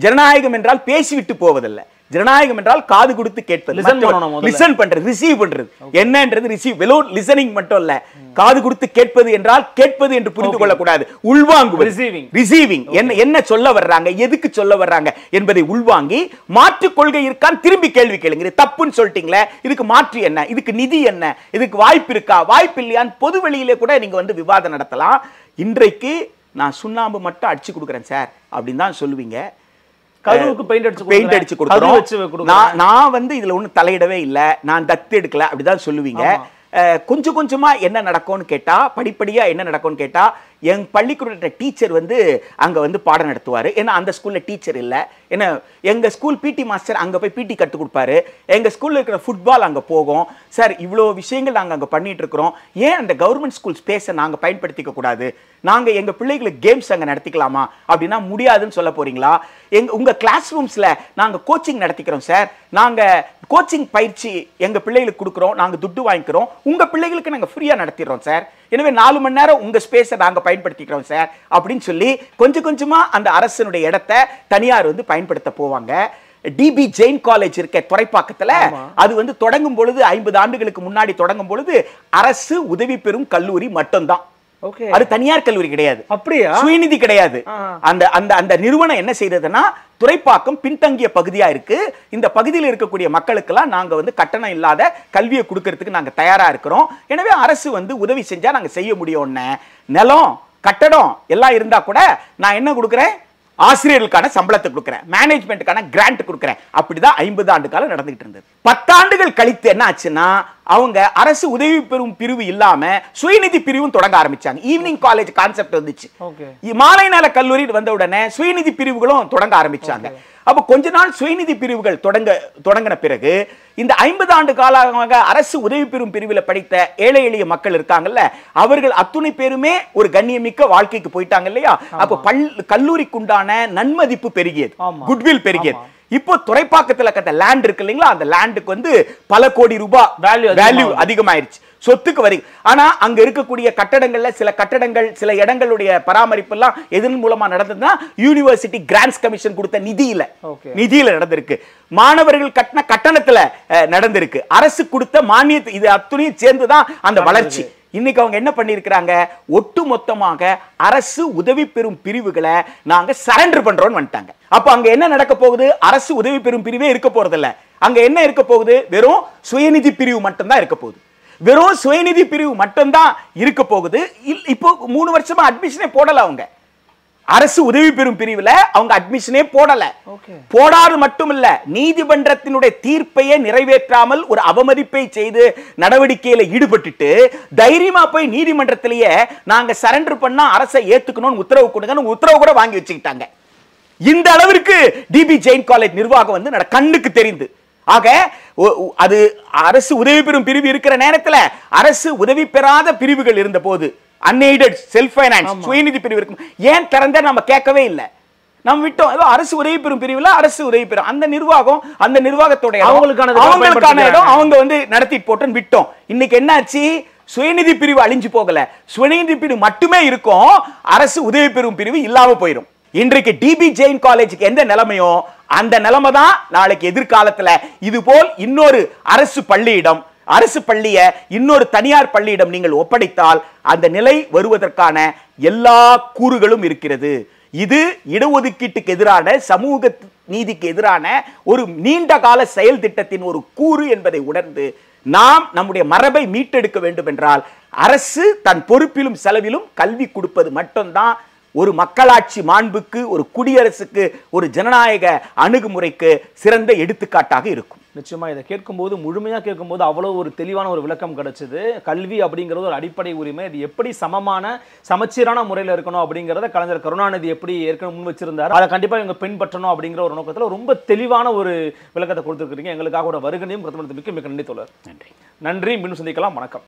ஜனநாயகம் என்றால் பேசிவிட்டு போவதல்ல. ஜனநாயகம் என்றால் காது கொடுத்து கேட்பது, லிசன் பண்றது, ரிசீவ் பண்றது. என்னன்றது ரிசீவ், வெறும் லிசனிங் மட்டும் இல்ல, காது கொடுத்து கேட்பது என்றால் கேட்பது என்று புரிந்து கொள்ளக்கூடாது, உள்வாங்குவது, ரிசீவிங். என்ன சொல்ல வர்றாங்க, எதுக்கு சொல்ல வர்றாங்க என்பதை உள்வாங்கி மாற்று கொள்கை இருக்கான்னு திரும்பி கேள்வி கேளுங்க. தப்புன்னு சொல்லிட்டீங்களே, இதுக்கு மாற்று என்ன, இதுக்கு நிதி என்ன, இதுக்கு வாய்ப்பு இருக்கா, வாய்ப்பு இல்லையான்னு பொது வெளியிலே கூட நீங்க விவாதம் நடத்தலாம். இன்றைக்கு நான் சுண்ணாம்பு மட்டும் அடிச்சு கொடுக்குறேன் சார் அப்படின்னு தான் சொல்லுவீங்க. பெயிண்ட் அடிச்சு கொடுக்குறோம். நான் இதுல ஒன்றும் தலையிடவே இல்லை, நான் தத்து எடுக்கல அப்படிதான் சொல்லுவீங்க. கொஞ்சம் கொஞ்சமா என்ன நடக்கும்னு கேட்டா, படிப்படியா என்ன நடக்கும்னு கேட்டா, என் பள்ளிக்கூட டீச்சர் வந்து அங்க வந்து பாடம் நடத்துவாரு. ஏன்னா அந்த ஸ்கூல்ல டீச்சர் இல்ல. ஏன்னா எங்க ஸ்கூல் பிடி மாஸ்டர் அங்க போய் பிடி கற்றுக் கொடுப்பாரு. எங்க ஸ்கூல்ல இருக்கிற ஃபுட்பால் அங்க போகும். சார் இவ்வளோ விஷயங்கள் நாங்க அங்க பண்ணிட்டு இருக்கிறோம். ஏன் அந்த கவர்மெண்ட் ஸ்கூல் ஸ்பேஸை நாங்க பயன்படுத்திக்க கூடாது? நாங்க எங்க பிள்ளைகளுக்கு கேம்ஸ் அங்க நடத்திக்கலாமா அப்படின்னா முடியாதுன்னு சொல்ல போறீங்களா? உங்க கிளாஸ் ரூம்ஸ்ல நாங்க கோச்சிங் நடத்திக்கிறோம் சார். நாங்க கோச்சிங் பயிற்சி எங்க பிள்ளைகளுக்கு கொடுக்குறோம். நாங்க துட்டு வாங்கிக்கிறோம். உங்க பிள்ளைகளுக்கு நாங்க ஃப்ரீயா நடத்திடுறோம் சார். எனவே 4 மணி நேரம் உங்க ஸ்பேஸை நாங்க பயன்படுத்திக்கிறோம் சார் அப்படின்னு சொல்லி கொஞ்சம் கொஞ்சமா அந்த அரசனுடைய இடத்தை தனியார் வந்து பயன்படுத்த போவாங்க. டிபி ஜெயின் காலேஜ் இருக்க துறைப்பாக்கத்துல அது வந்து தொடங்கும் பொழுது 50 ஆண்டுகளுக்கு முன்னாடி தொடங்கும் பொழுது அரசு உதவி பெறும் கல்லூரி மட்டும்தான். அது தனியார் கல்லூரி கிடையாது. அப்படியே சுயநிதி கிடையாது. அந்த அந்த அந்த நிறுவனம் என்ன செய்யறதுன்னா துறைப்பாக்கம் பின்தங்கிய பகுதியா இருக்கு. இந்த பகுதியில் இருக்கக்கூடிய மக்களுக்கெல்லாம் நாங்க வந்து கட்டணம் இல்லாத கல்வியை கொடுக்கறதுக்கு நாங்க தயாரா இருக்கிறோம். எனவே அரசு வந்து உதவி செஞ்சா நாங்க செய்ய முடியும். நிலம் கட்டடம் எல்லாம் இருந்தா கூட நான் என்ன கொடுக்குறேன்? ஆசிரியர்களுக்கான சம்பளத்தை கொடுக்குறேன், மேனேஜ்மெண்ட்டுக்கான கிராண்ட் கொடுக்குறேன். அப்படிதான் 50 ஆண்டு காலம் நடந்துகிட்டு இருந்தது. 10 ஆண்டுகள் கழித்து என்ன ஆச்சுன்னா அவங்க அரசு உதவி பெறும் பிரிவு இல்லாம சுயநிதி பிரிவும் தொடங்க ஆரம்பிச்சாங்க. ஈவினிங் காலேஜ் கான்செப்ட் வந்துச்சு. மாலை நேர கல்லூரி வந்த உடனே சுயநிதி பிரிவுகளும் தொடங்க ஆரம்பிச்சாங்க. அப்ப கொஞ்ச நாள் சுயநிதி பிரிவுகள் தொடங்கின பிறகு இந்த 50 ஆண்டு காலமாக அரசு உதவி பெறும் பிரிவில் படித்த ஏழை எளிய மக்கள் இருக்காங்கல்ல, அவர்கள் அத்துணை பேருமே ஒரு கண்ணியமிக்க வாழ்க்கைக்கு போயிட்டாங்க இல்லையா? அப்ப கல்லூரிக்குண்டான நன்மதிப்பு பெருகியது, குட்வில் பெருகியது. இப்போ துறைப்பாக்கத்துல கட்ட லேண்ட் இருக்கு இல்லைங்களா, அந்த லேண்டுக்கு வந்து பல கோடி ரூபாய் வேல்யூ அதிகமாயிருச்சு, சொத்துக்கு வரி. ஆனா அங்க இருக்கக்கூடிய கட்டடங்கள்ல சில கட்டடங்கள் சில இடங்களுடைய பராமரிப்பு எல்லாம் எதன் மூலமா நடந்ததுன்னா யூனிவர்சிட்டி கிராண்ட்ஸ் கமிஷன் கொடுத்த நிதியில நடந்திருக்கு. மாணவர்கள் கட்டின கட்டணத்துல நடந்திருக்கு. அரசு கொடுத்த மானியத்தை இது அத்துணையும் சேர்ந்துதான் அந்த வளர்ச்சி. இன்னைக்கு அவங்க என்ன பண்ணிருக்காங்க? ஒட்டு மொத்தமாக அரசு உதவி பெறும் பிரிவுகளை நாங்க சரண்டர் பண்றோம்னு வந்துட்டாங்க. அப்ப அங்க என்ன நடக்க போகுது? அரசு உதவி பெறும் பிரிவே இருக்க போறது இல்ல. அங்க என்ன இருக்க போகுது? வெறும் சுயநிதி பிரிவு மட்டும்தான் இருக்க போகுது. வெறும் சுயநிதி பிரிவு மட்டும்தான் இருக்க போகுது. இப்போ 3 வருஷமா அட்மிஷனே போடல. அவங்க அரசு உதவி பெறும் பிரிவுல அவங்க அட்மிஷனே போடல. போடாது மட்டும் இல்ல, நீதிமன்றத்தினுடைய தீர்ப்பையே நிறைவேற்றாமல் ஒரு அவமதிப்பை செய்து நடவடிக்கையில ஈடுபட்டுட்டு தைரியமா போய் நீதிமன்றத்திலேயே நாங்க சரண்டர் பண்ணா அரசை ஏத்துக்கணும்னு உத்தரவு கொடுங்கன்னு உத்தரவு கூட வாங்கி வச்சுக்கிட்டாங்க. இந்த அளவிற்கு டிபி ஜெயின் காலேஜ் நிர்வாகம் வந்து கண்ணுக்கு தெரிந்து, ஆக அது அரசு உதவி பெறும் பிரிவு இருக்கிற நேரத்தில் அரசு உதவி பெறாத பிரிவுகள் இருந்த போது அன்எய்டட் செல்ஃப் ஃபைனான்ஸ் சுயநிதி பிரிவு இருக்கும். ஏன் திறந்த நம்ம கேட்கவே இல்லை, நம்ம விட்டோம். ஏதோ அரசு உதவி பெறும் பிரிவுல அரசு உதவி பெறும் அந்த நிர்வாகம், அந்த நிர்வாகத்தோட அவங்களுக்கான இடம் அவங்க வந்து நடத்திட்டு போட்டோன்னு விட்டோம். இன்னைக்கு என்ன ஆச்சு? சுயநிதி பிரிவு அழிஞ்சு போகல, சுயநிதி பிரிவு மட்டுமே இருக்கும், அரசு உதவி பெறும் பிரிவு இல்லாம போயிடும். இன்றைக்கு டிபி ஜெயின் காலேஜுக்கு எந்த நிலைமையோ அந்த நிலைமை தான் நாளைக்கு எதிர்காலத்துல இது போல் இன்னொரு அரசு பள்ளியிடம், அரசு பள்ளியை இன்னொரு தனியார் பள்ளியிடம் நீங்கள் ஒப்படைத்தால் அந்த நிலை வருவதற்கான எல்லா கூறுகளும் இருக்கிறது. இது இடஒதுக்கீட்டுக்கு எதிரான, சமூக நீதிக்கு எதிரான ஒரு நீண்ட கால செயல் திட்டத்தின் ஒரு கூறு என்பதை உணர்ந்து நாம் நம்முடைய மரபை மீட்டெடுக்க வேண்டும் என்றால் அரசு தன் பொறுப்பிலும் செலவிலும் கல்வி கொடுப்பது மட்டும்தான் ஒரு மக்களாட்சி மாண்புக்கு, ஒரு குடியரசுக்கு, ஒரு ஜனநாயக அணுகுமுறைக்கு சிறந்த எடுத்துக்காட்டாக இருக்கும். நிச்சயமா இதை கேட்கும்போது, முழுமையாக கேட்கும்போது அவ்வளவு ஒரு தெளிவான ஒரு விளக்கம் கிடைச்சது. கல்வி அப்படிங்கிறது ஒரு அடிப்படை உரிமை, இது எப்படி சமச்சீரான முறையில் இருக்கணும் அப்படிங்கிறத கலைஞர் கருணாநிதி எப்படி ஏற்கனவே முன் வச்சிருந்தார், அதை கண்டிப்பாக இவங்க பின்பற்றணும் அப்படிங்கிற ஒரு நோக்கத்தில் ரொம்ப தெளிவான ஒரு விளக்கத்தை கொடுத்துருக்கீங்க. எங்களுக்காக ஒரு வருகனையும் மிக்க நன்றி தோழர். நன்றி. மீண்டும் சந்திக்கலாம். வணக்கம்.